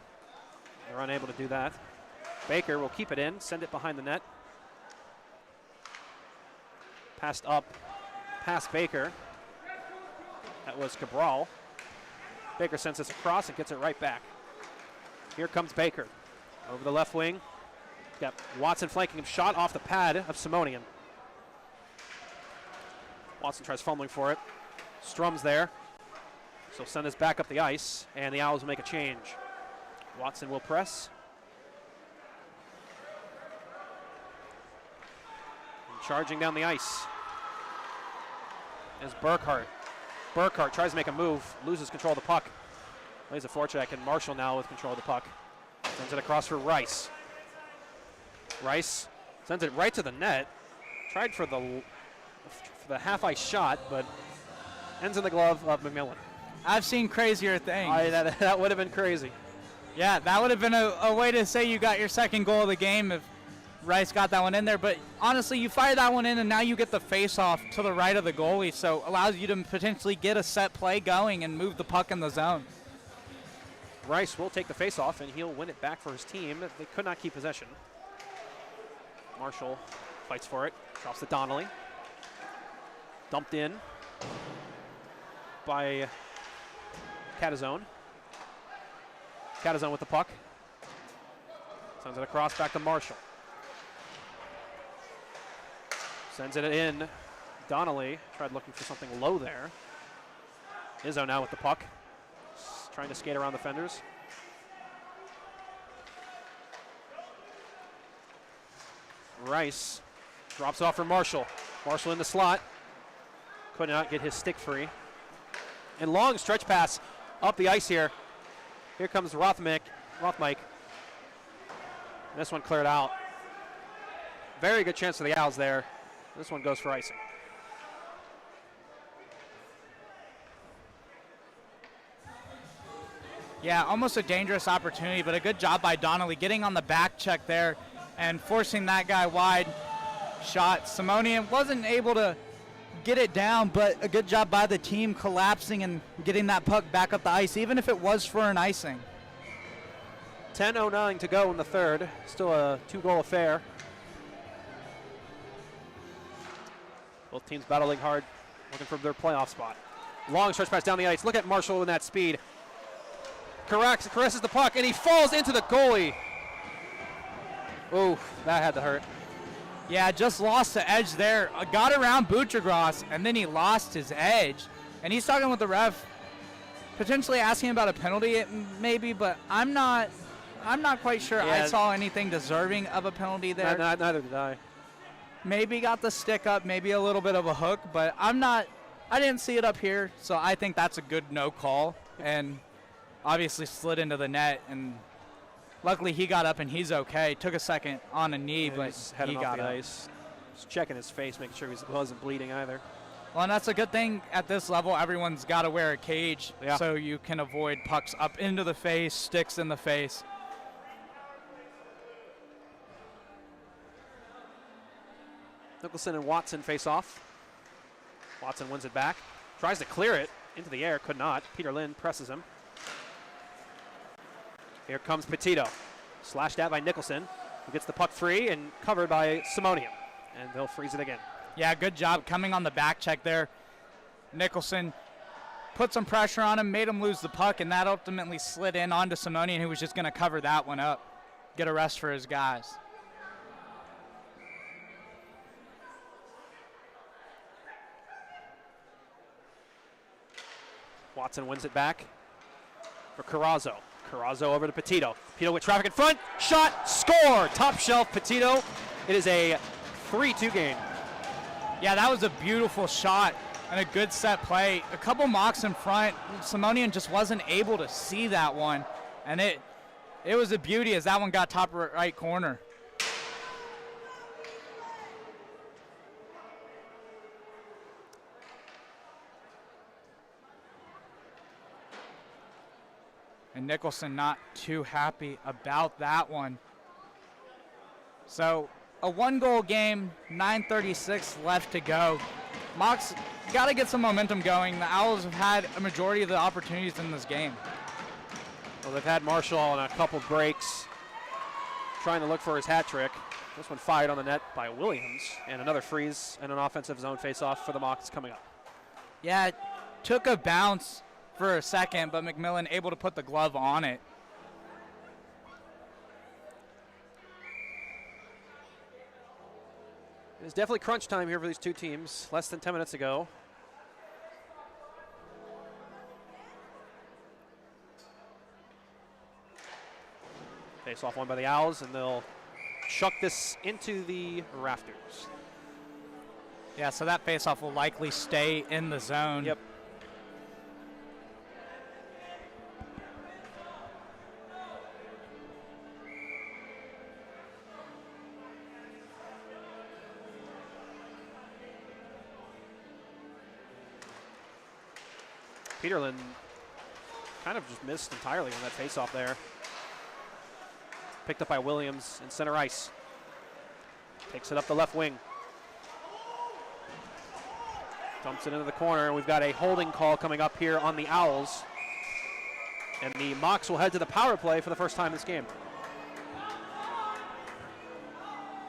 They're unable to do that. Baker will keep it in, send it behind the net. Passed up, past Baker. That was Cabral. Baker sends this across and gets it right back. Here comes Baker. Over the left wing. Got Watson flanking him, shot off the pad of Simonian. Watson tries fumbling for it. Strum's there. So send this back up the ice, and the Owls will make a change. Watson will press. And charging down the ice is Burkhart. Burkhart tries to make a move, loses control of the puck. Plays a forecheck, and Marshall now with control of the puck. Sends it across for Rice. Rice sends it right to the net. Tried for the half-ice shot, but ends in the glove of McMillan. I've seen crazier things. That would have been crazy. Yeah, that would have been a way to say you got your second goal of the game if Rice got that one in there. But honestly, you fire that one in, and now you get the face-off to the right of the goalie, so allows you to potentially get a set play going and move the puck in the zone. Rice will take the face-off, and he'll win it back for his team. They could not keep possession. Marshall fights for it, drops to Donnelly. Dumped in by Catazone. Catazone with the puck. Sends it across back to Marshall. Sends it in. Donnelly tried looking for something low there. Izzo now with the puck. Trying to skate around the fenders. Rice drops off for Marshall. Marshall in the slot. Could not get his stick free. And long stretch pass up the ice here. Here comes Rothmike. This one cleared out. Very good chance for the Owls there. This one goes for icing. Yeah, almost a dangerous opportunity, but a good job by Donnelly getting on the back check there and forcing that guy wide. shot. Simonian wasn't able to get it down, but a good job by the team collapsing and getting that puck back up the ice, even if it was for an icing. 10:09 to go in the third. Still a 2-goal affair. Both teams battling hard, looking for their playoff spot. Long stretch pass down the ice. Look at Marshall in that speed. Caresses the puck, and he falls into the goalie. Ooh, that had to hurt. Yeah, just lost the edge there. Got around Butchergross, and then he lost his edge. And he's talking with the ref, potentially asking about a penalty, maybe, but I'm not quite sure I saw anything deserving of a penalty there. Neither did I. Maybe got the stick up, maybe a little bit of a hook, but I didn't see it up here, so I think that's a good no call. And obviously slid into the net, and luckily he got up and he's okay. Took a second on a knee, but he got up. Ice. Just checking his face, making sure he wasn't bleeding either. Well, and that's a good thing at this level. Everyone's got to wear a cage so you can avoid pucks up into the face, sticks in the face. Nicholson and Watson face off. Watson wins it back. Tries to clear it into the air, could not. Peter Lynn presses him. Here comes Petito. Slashed at by Nicholson, who gets the puck free and covered by Simonian. And they'll freeze it again. Yeah, good job coming on the back check there. Nicholson put some pressure on him, made him lose the puck, and that ultimately slid in onto Simonian, who was just going to cover that one up, get a rest for his guys. Watson wins it back for Carrazzo. Carrazzo over to Petito. Petito with traffic in front. Shot, score! Top shelf Petito. It is a 3-2 game. Yeah, that was a beautiful shot and a good set play. A couple mocks in front. Simonian just wasn't able to see that one. And it was a beauty as that one got top right corner. And Nicholson not too happy about that one. So a 1-goal game, 9:36 left to go. Mocs got to get some momentum going. The Owls have had a majority of the opportunities in this game. Well, they've had Marshall on a couple breaks trying to look for his hat trick. This one fired on the net by Williams, and another freeze and an offensive zone face-off for the Mocs coming up. Yeah, it took a bounce for a second, but McMillan able to put the glove on it. It's definitely crunch time here for these two teams. Less than 10 minutes ago. Face off one by the Owls, and they'll chuck this into the rafters. Yeah, so that face-off will likely stay in the zone. Yep. Peterlin kind of just missed entirely on that face-off there. Picked up by Williams in center ice. Takes it up the left wing. Dumps it into the corner. We've got a holding call coming up here on the Owls. And the Mocs will head to the power play for the first time this game.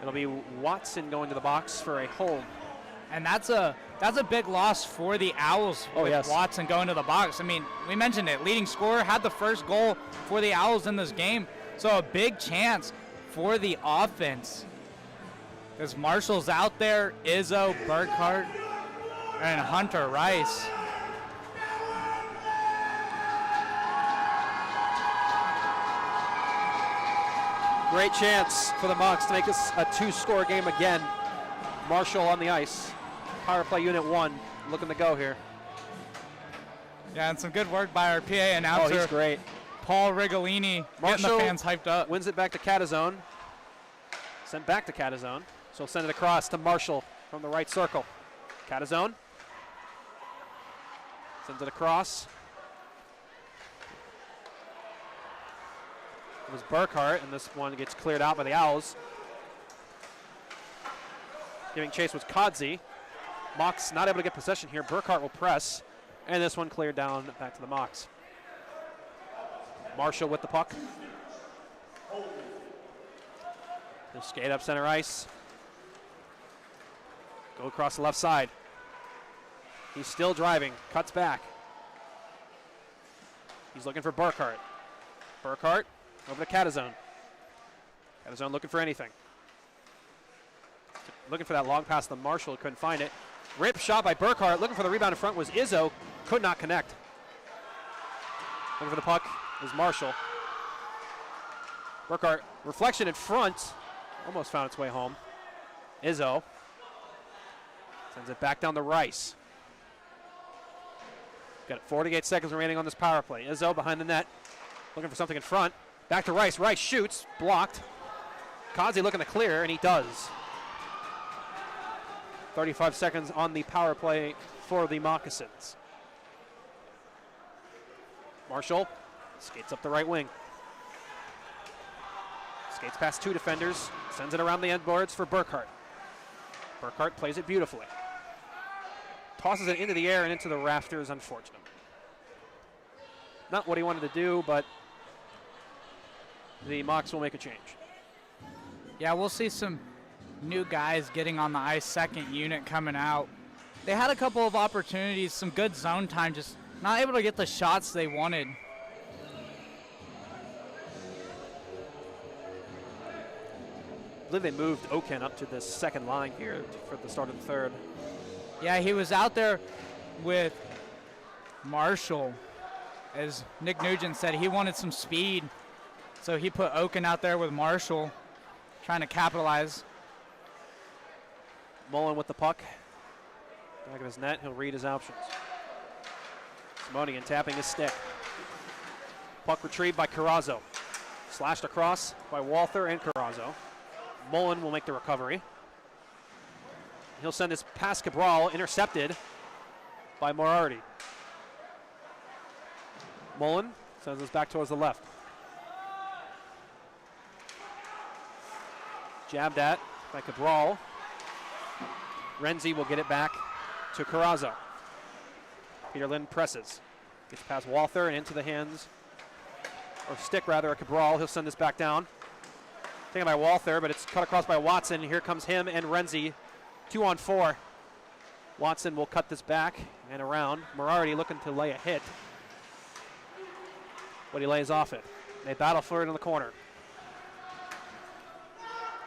It'll be Watson going to the box for a hold. And that's a big loss for the Owls with Watson going to the box. I mean, we mentioned it. Leading scorer, had the first goal for the Owls in this game. So a big chance for the offense. As Marshall's out there, Izzo, Burkhart, and Hunter Rice. Great chance for the Mocs to make this a 2-score game again. Marshall on the ice. Power play unit 1 looking to go here. Yeah, and some good work by our PA announcer. Oh, he's great. Paul Rigolini, getting the fans hyped up. Wins it back to Catazone. Sent back to Catazone. So send it across to Marshall from the right circle. Catazone. Sends it across. It was Burkhart, and this one gets cleared out by the Owls. Giving chase was Kodzi. Mocs not able to get possession here. Burkhart will press, and this one cleared down back to the Mocs. Marshall with the puck. He'll skate up center ice. Go across the left side. He's still driving, cuts back. He's looking for Burkhart. Burkhart over to Catazone. Catazone looking for anything. Looking for that long pass to Marshall, couldn't find it. Rip shot by Burkhart, looking for the rebound in front was Izzo, could not connect. Looking for the puck is Marshall. Burkhart, reflection in front, almost found its way home. Izzo sends it back down to Rice. Got 48 seconds remaining on this power play. Izzo behind the net, looking for something in front. Back to Rice. Rice shoots, blocked. Kazi looking to clear, and he does. 35 seconds on the power play for the Moccasins. Marshall skates up the right wing. Skates past two defenders, sends it around the end boards for Burkhart. Burkhart plays it beautifully. Tosses it into the air and into the rafters, unfortunate. Not what he wanted to do, but the Mocs will make a change. Yeah, we'll see some new guys getting on the ice, second unit coming out. They had a couple of opportunities, some good zone time, just not able to get the shots they wanted. I believe they moved Oken up to the second line here for the start of the third. Yeah, he was out there with Marshall. As Nick Nugent said, he wanted some speed. So he put Oken out there with Marshall, trying to capitalize. Mullen with the puck. Back of his net, he'll read his options. Simonian tapping his stick. Puck retrieved by Carrazzo. Slashed across by Walther and Carrazzo. Mullen will make the recovery. He'll send this past Cabral, intercepted by Moriarty. Mullen sends this back towards the left. Jabbed at by Cabral. Renzi will get it back to Carrazzo. Peterlin presses. Gets past Walther and into the hands, or stick rather, of Cabral. He'll send this back down. Taken by Walther, but it's cut across by Watson. Here comes him and Renzi. 2-on-4. Watson will cut this back and around. Moriarty looking to lay a hit, but he lays off it. They battle for it in the corner.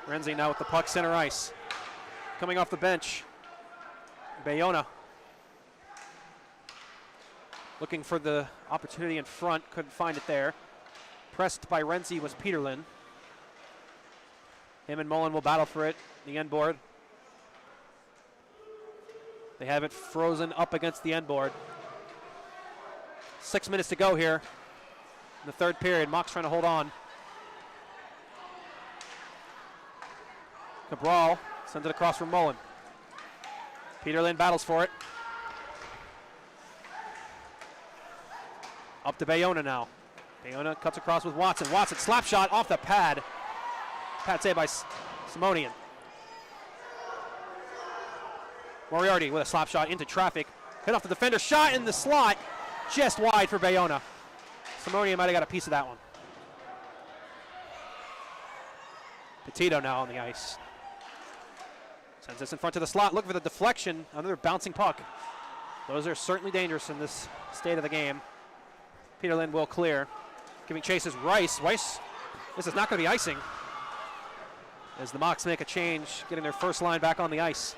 Renzi now with the puck center ice. Coming off the bench, Bayona. Looking for the opportunity in front, couldn't find it there. Pressed by Renzi was Peterlin. Him and Mullen will battle for it, the end board. They have it frozen up against the end board. 6 minutes to go here in the third period. Mocs trying to hold on. Cabral sends it across from Mullen. Peterlin battles for it. Up to Bayona now. Bayona cuts across with Watson. Watson slap shot off the pad. Pad saved by Simonian. Moriarty with a slap shot into traffic. Hit off the defender. Shot in the slot. Just wide for Bayona. Simonian might have got a piece of that one. Petito now on the ice. Sends this in front of the slot. Looking for the deflection. Another bouncing puck. Those are certainly dangerous in this state of the game. Peterlin will clear. Giving chase is Rice. Rice, this is not going to be icing, as the Mocs make a change, getting their first line back on the ice.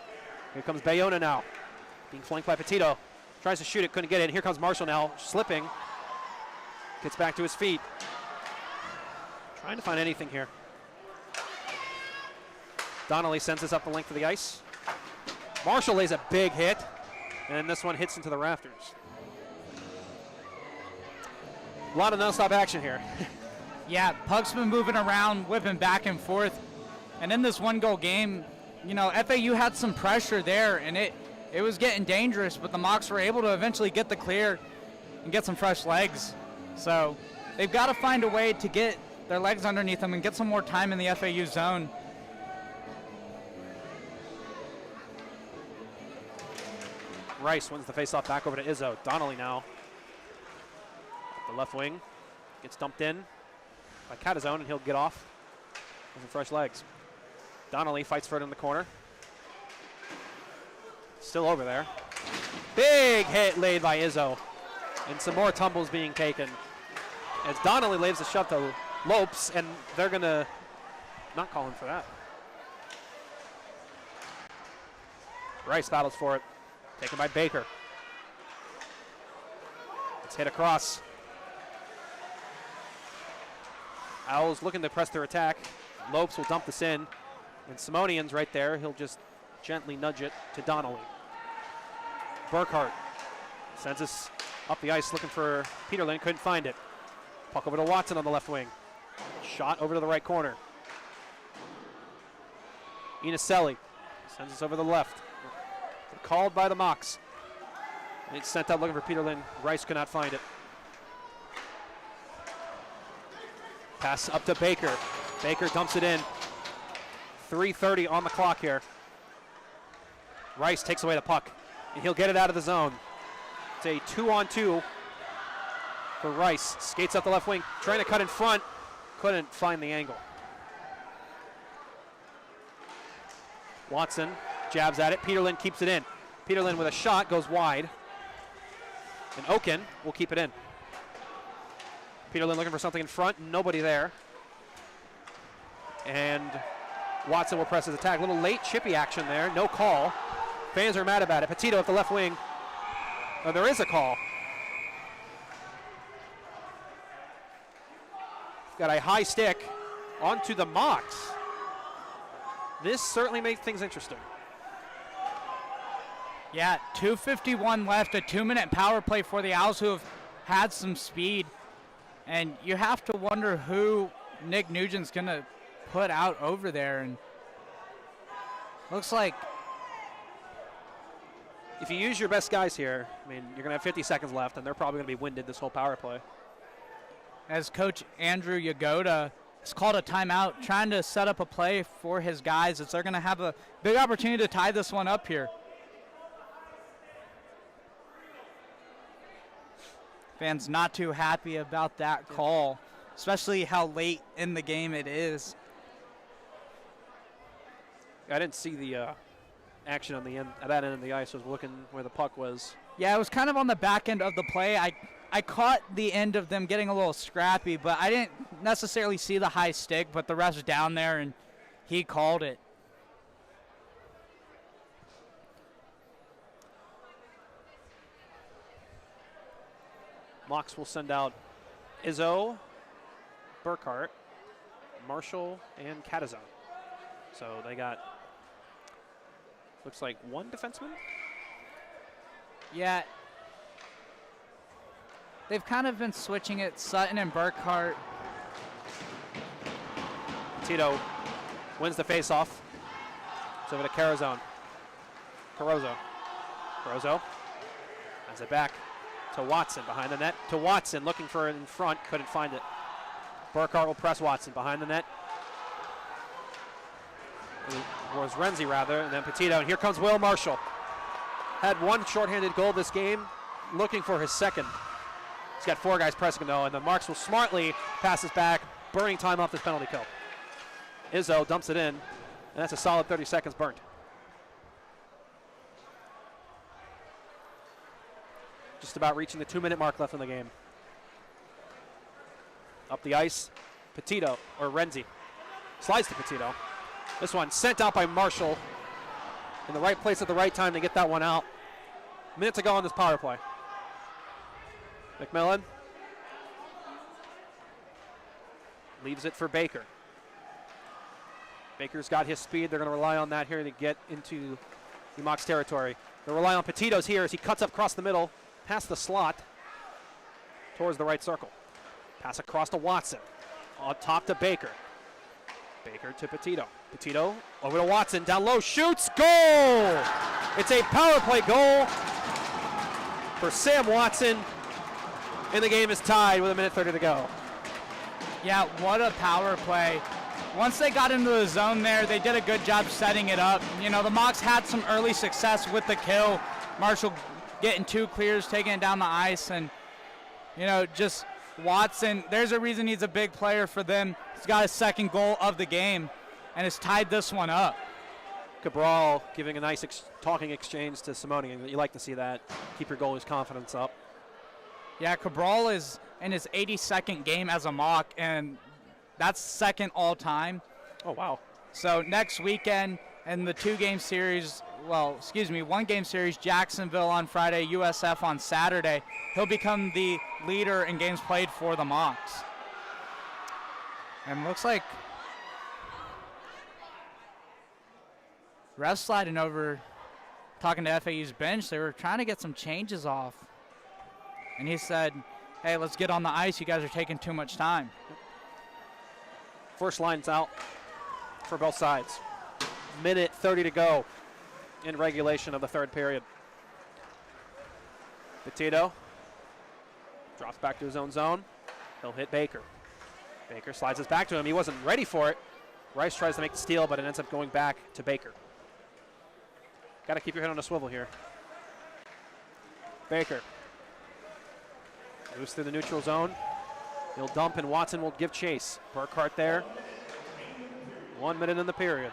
Here comes Bayona now, being flanked by Petito. Tries to shoot it, couldn't get it. Here comes Marshall now, slipping. Gets back to his feet. Trying to find anything here. Donnelly sends this up the length of the ice. Marshall lays a big hit, and this one hits into the rafters. A lot of non-stop action here. Yeah, puck's been moving around, whipping back and forth. And in this one-goal game, you know, FAU had some pressure there, and it was getting dangerous, but the Mocs were able to eventually get the clear and get some fresh legs. So they've got to find a way to get their legs underneath them and get some more time in the FAU zone. Rice wins the faceoff back over to Izzo. Donnelly now. The left wing gets dumped in by Catazone, and he'll get off with some fresh legs. Donnelly fights for it in the corner. Still over there. Big hit laid by Izzo. And some more tumbles being taken. As Donnelly leaves a shove to Lopes, and they're going to not call him for that. Rice battles for it. Taken by Baker. It's hit across. Owls looking to press their attack. Lopes will dump this in. And Simonian's right there. He'll just gently nudge it to Donnelly. Burkhart sends us up the ice looking for Peterlin. Couldn't find it. Puck over to Watson on the left wing. Shot over to the right corner. Inicelli sends us over the left. Called by the Mocs. And it's sent out looking for Peterlin. Rice could not find it. Pass up to Baker. Baker dumps it in. 3:30 on the clock here. Rice takes away the puck, and he'll get it out of the zone. It's a 2-on-2 for Rice. Skates up the left wing, trying to cut in front. Couldn't find the angle. Watson jabs at it. Peterlin keeps it in. Peterlin with a shot goes wide. And Oken will keep it in. Peterlin looking for something in front. Nobody there. And Watson will press his attack. A little late chippy action there. No call. Fans are mad about it. Petito at the left wing. Oh, there is a call. Got a high stick onto the Mocs. This certainly makes things interesting. Yeah, 2:51 left, a 2-minute power play for the Owls, who have had some speed. And you have to wonder who Nick Nugent's going to put out over there. And looks like if you use your best guys here, I mean, you're going to have 50 seconds left, and they're probably going to be winded this whole power play. As Coach Andrew Yagoda has called a timeout, trying to set up a play for his guys, as they're going to have a big opportunity to tie this one up here. Fans not too happy about that call, especially how late in the game it is. I didn't see the action on the end, at that end of the ice. I was looking where the puck was. Yeah, it was kind of on the back end of the play. I caught the end of them getting a little scrappy, but I didn't necessarily see the high stick, but the ref's down there, and he called it. Mocs will send out Izzo, Burkhart, Marshall, and Catazone. So they got, looks like one defenseman. Yeah. They've kind of been switching it, Sutton and Burkhart. Tito wins the faceoff. It's over to Carozzo. Carozzo has it back to Watson behind the net. To Watson looking for it in front, couldn't find it. Burkhart will press Watson behind the net. It was Renzi rather, and then Petito. And here comes Will Marshall. Had one shorthanded goal this game, looking for his second. He's got four guys pressing him though, and the Marks will smartly pass this back, burning time off this penalty kill. Izzo dumps it in, and that's a solid 30 seconds burnt. Just about reaching the 2-minute mark left in the game. Up the ice, Petito, or Renzi. Slides to Petito. This one sent out by Marshall. In the right place at the right time to get that one out. Minute to go on this power play. McMillan leaves it for Baker. Baker's got his speed. They're going to rely on that here to get into the Mocs territory. They'll rely on Petito's here as he cuts up across the middle, past the slot, towards the right circle. Pass across to Watson. On top to Baker. Baker to Petito. Petito over to Watson. Down low. Shoots. Goal! It's a power play goal for Sam Watson. And the game is tied with 1:30 to go. Yeah, what a power play. Once they got into the zone there, they did a good job setting it up. You know, the Mocs had some early success with the kill. Marshall getting 2 clears, taking it down the ice, and, you know, just Watson, there's a reason he's a big player for them. He's got his second goal of the game and has tied this one up. Cabral giving a nice talking exchange to Simone. You like to see that. Keep your goalie's confidence up. Yeah, Cabral is in his 82nd game as a Mock, and that's second all time. Oh, wow. So next weekend in the 2-game series, well, excuse me, 1-game series, Jacksonville on Friday, USF on Saturday, he'll become the leader in games played for the Mocks. And looks like refs sliding over, talking to FAU's bench. They were trying to get some changes off. And he said, hey, let's get on the ice. You guys are taking too much time. First line's out for both sides. Minute 30 to go in regulation of the third period. Petito drops back to his own zone. He'll hit Baker. Baker slides this back to him. He wasn't ready for it. Rice tries to make the steal, but it ends up going back to Baker. Got to keep your head on a swivel here. Baker moves through the neutral zone. He'll dump, and Watson will give chase. Burkhart there. 1 minute in the period.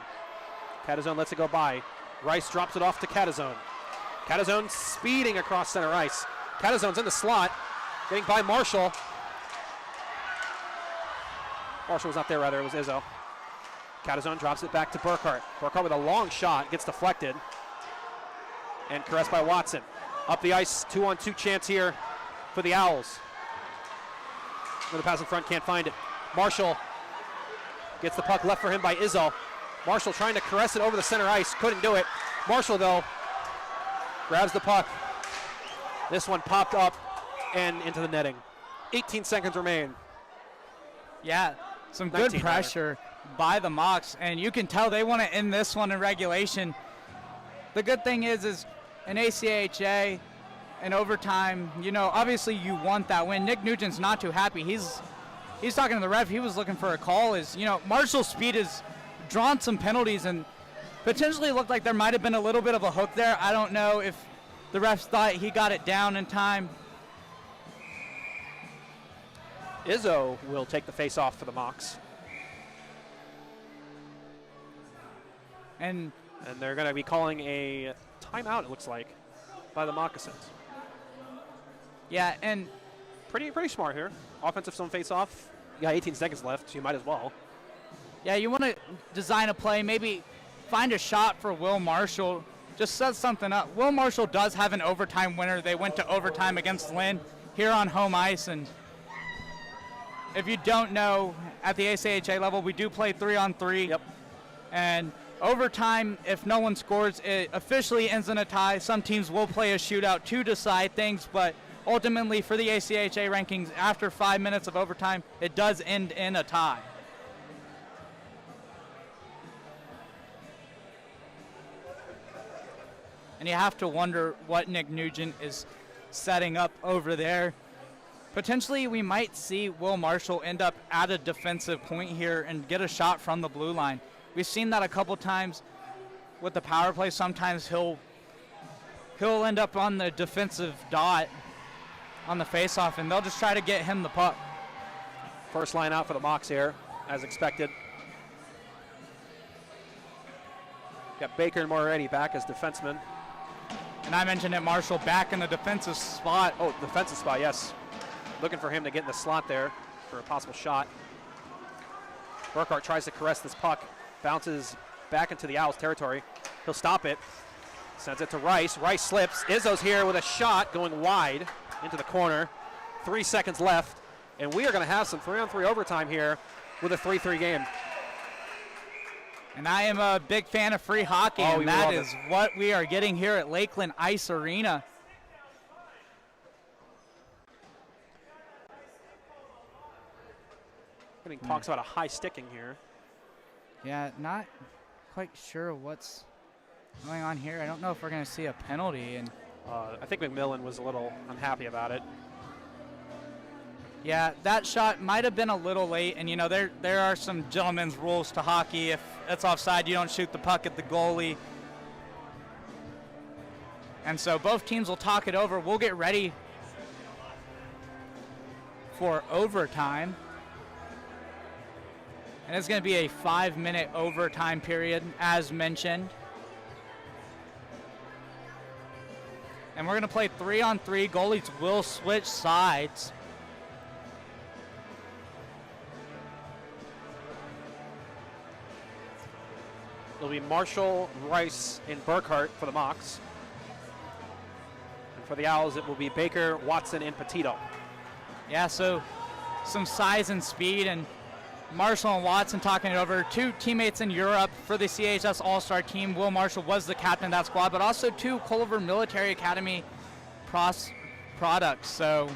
Catazone lets it go by. Rice drops it off to Catazone. Catazone speeding across center ice. Catazone's in the slot, getting by Marshall. Marshall was not there, rather, it was Izzo. Catazone drops it back to Burkhart. Burkhart with a long shot, gets deflected. And caressed by Watson. Up the ice, 2-on-2 chance here for the Owls. With the pass in front, can't find it. Marshall gets the puck left for him by Izzo. Marshall trying to caress it over the center ice, couldn't do it. Marshall, though, grabs the puck. This one popped up and into the netting. 18 seconds remain. Yeah, some good pressure by the Mocks, and you can tell they want to end this one in regulation. The good thing is in ACHA, in overtime, you know, obviously you want that win. Nick Nugent's not too happy. He's talking to the ref. He was looking for a call. You know, Marshall's speed has drawn some penalties and potentially looked like there might have been a little bit of a hook there. I don't know if the refs thought he got it down in time. Izzo will take the face-off for the Mocks. And they're going to be calling a timeout, it looks like, by the Moccasins. Yeah, and pretty smart here. Offensive zone face-off. You got 18 seconds left, so you might as well. Yeah, you want to design a play, maybe find a shot for Will Marshall. Just set something up. Will Marshall does have an overtime winner. They went to overtime against Lynn here on home ice. And if you don't know, at the ACHA level, we do play 3-on-3. Yep. And overtime, if no one scores, it officially ends in a tie. Some teams will play a shootout to decide things, but ultimately for the ACHA rankings, after 5 minutes of overtime, it does end in a tie. And you have to wonder what Nick Nugent is setting up over there. Potentially, we might see Will Marshall end up at a defensive point here and get a shot from the blue line. We've seen that a couple times with the power play. Sometimes he'll end up on the defensive dot on the faceoff, and they'll just try to get him the puck. First line out for the Mocks here, as expected. Got Baker and Moretti back as defensemen. And I mentioned that Marshall back in the defensive spot. Oh, defensive spot, yes. Looking for him to get in the slot there for a possible shot. Burkhart tries to caress this puck. Bounces back into the Owls territory. He'll stop it. Sends it to Rice. Rice slips. Izzo's here with a shot going wide into the corner. 3 seconds left. And we are going to have some 3-on-3 overtime here with a 3-3 game. And I am a big fan of free hockey, and that is what we are getting here at Lakeland Ice Arena. Getting talks about a high sticking here. Yeah, not quite sure what's going on here. I don't know if we're going to see a penalty. And I think McMillan was a little unhappy about it. Yeah, that shot might have been a little late, and you know there are some gentleman's rules to hockey. If it's offside, you don't shoot the puck at the goalie. And so both teams will talk it over. We'll get ready for overtime. And it's going to be a 5-minute overtime period, as mentioned. And we're going to play 3-on-3. Goalies will switch sides. It'll be Marshall, Rice, and Burkhart for the Mocs. And for the Owls, it will be Baker, Watson, and Petito. Yeah, so some size and speed, and Marshall and Watson talking it over. 2 teammates in Europe for the CHS All-Star team. Will Marshall was the captain of that squad, but also 2 Culver Military Academy products. So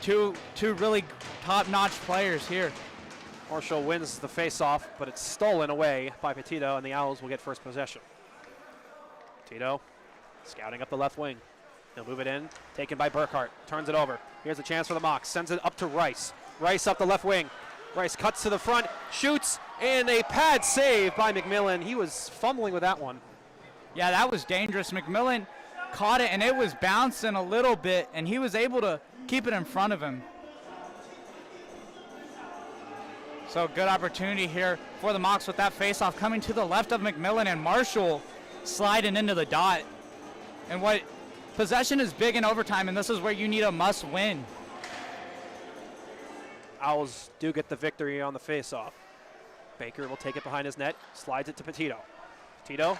two really top-notch players here. Marshall wins the face-off, but it's stolen away by Petito, and the Owls will get first possession. Petito scouting up the left wing. He'll move it in, taken by Burkhart, turns it over. Here's a chance for the Mocs, sends it up to Rice. Rice up the left wing. Rice cuts to the front, shoots, and a pad save by McMillan. He was fumbling with that one. Yeah, that was dangerous. McMillan caught it, and it was bouncing a little bit, and he was able to keep it in front of him. So good opportunity here for the Mocs with that faceoff coming to the left of McMillan, and Marshall sliding into the dot. And what possession is big in overtime, and this is where you need a must win. Owls do get the victory on the faceoff. Baker will take it behind his net, slides it to Petito. Petito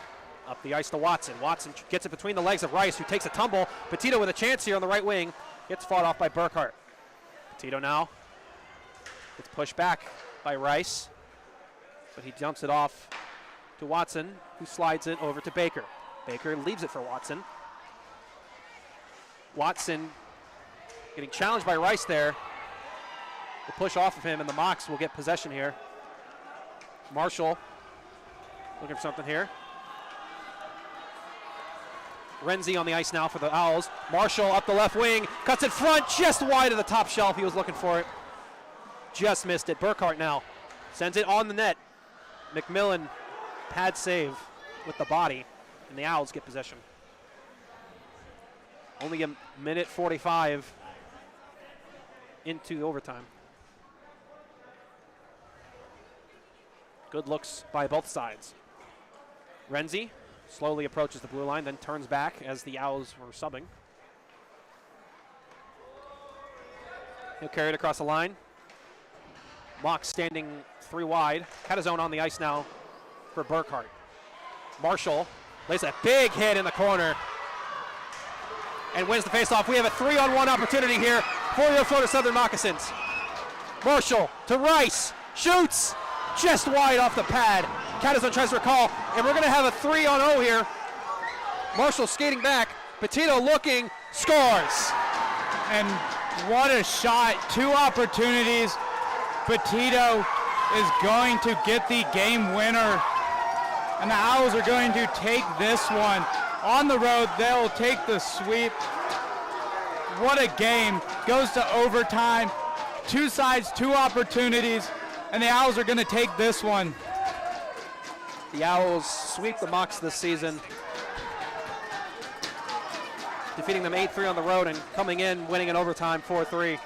up the ice to Watson. Watson gets it between the legs of Rice, who takes a tumble. Petito with a chance here on the right wing. Gets fought off by Burkhart. Petito now gets pushed back by Rice, but he dumps it off to Watson, who slides it over to Baker. Baker leaves it for Watson. Watson getting challenged by Rice there. The push off of him, and the Mocs will get possession here. Marshall looking for something here. Renzi on the ice now for the Owls. Marshall up the left wing, cuts it front, just wide of the top shelf. He was looking for it. Just missed it. Burkhart now sends it on the net. McMillan pad save with the body, and the Owls get possession. Only a minute 45 into overtime. Good looks by both sides. Renzi slowly approaches the blue line, then turns back as the Owls were subbing. He'll carry it across the line. Mock standing 3 wide. Catazone on the ice now for Burkhart. Marshall lays a big hit in the corner and wins the faceoff. We have a 3-on-1 opportunity here for your Florida Southern Moccasins. Marshall to Rice, shoots just wide off the pad. Catazone tries to recall, and we're going to have a 3-on-0 here. Marshall skating back, Petito looking, scores. And what a shot, 2 opportunities. Petito is going to get the game winner, and the Owls are going to take this one. On the road, they'll take the sweep. What a game. Goes to overtime. 2 sides, 2 opportunities, and the Owls are going to take this one. The Owls sweep the Mocs this season, defeating them 8-3 on the road and coming in, winning in overtime 4-3.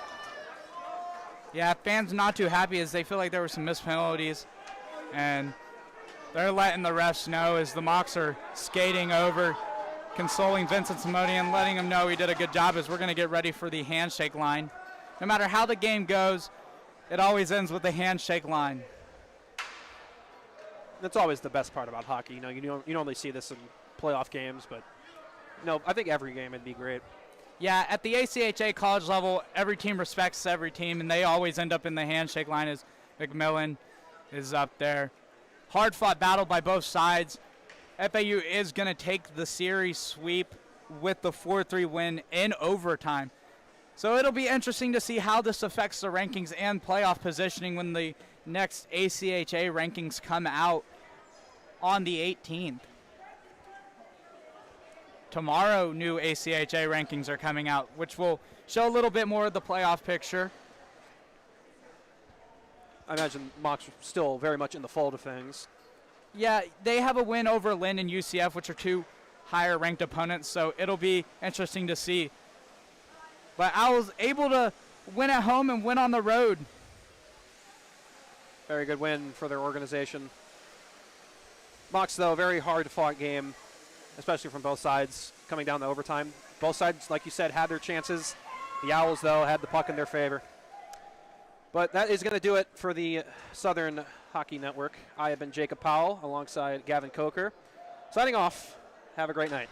Yeah, fans not too happy as they feel like there were some missed penalties, and they're letting the refs know as the Mocs are skating over, consoling Vincent Simonian, letting him know he did a good job as we're going to get ready for the handshake line. No matter how the game goes, it always ends with the handshake line. That's always the best part about hockey. You normally see this in playoff games, but I think every game would be great. Yeah, at the ACHA college level, every team respects every team, and they always end up in the handshake line as McMillan is up there. Hard-fought battle by both sides. FAU is going to take the series sweep with the 4-3 win in overtime. So it'll be interesting to see how this affects the rankings and playoff positioning when the next ACHA rankings come out on the 18th. Tomorrow, new ACHA rankings are coming out, which will show a little bit more of the playoff picture. I imagine Mocs are still very much in the fold of things. Yeah, they have a win over Lynn and UCF, which are 2 higher ranked opponents, so it'll be interesting to see. But Owls able to win at home and win on the road. Very good win for their organization. Mocs, though, very hard-fought game, especially from both sides, coming down to overtime. Both sides, like you said, had their chances. The Owls, though, had the puck in their favor. But that is going to do it for the Southern Hockey Network. I have been Jacob Powell alongside Gavin Coker. Signing off. Have a great night.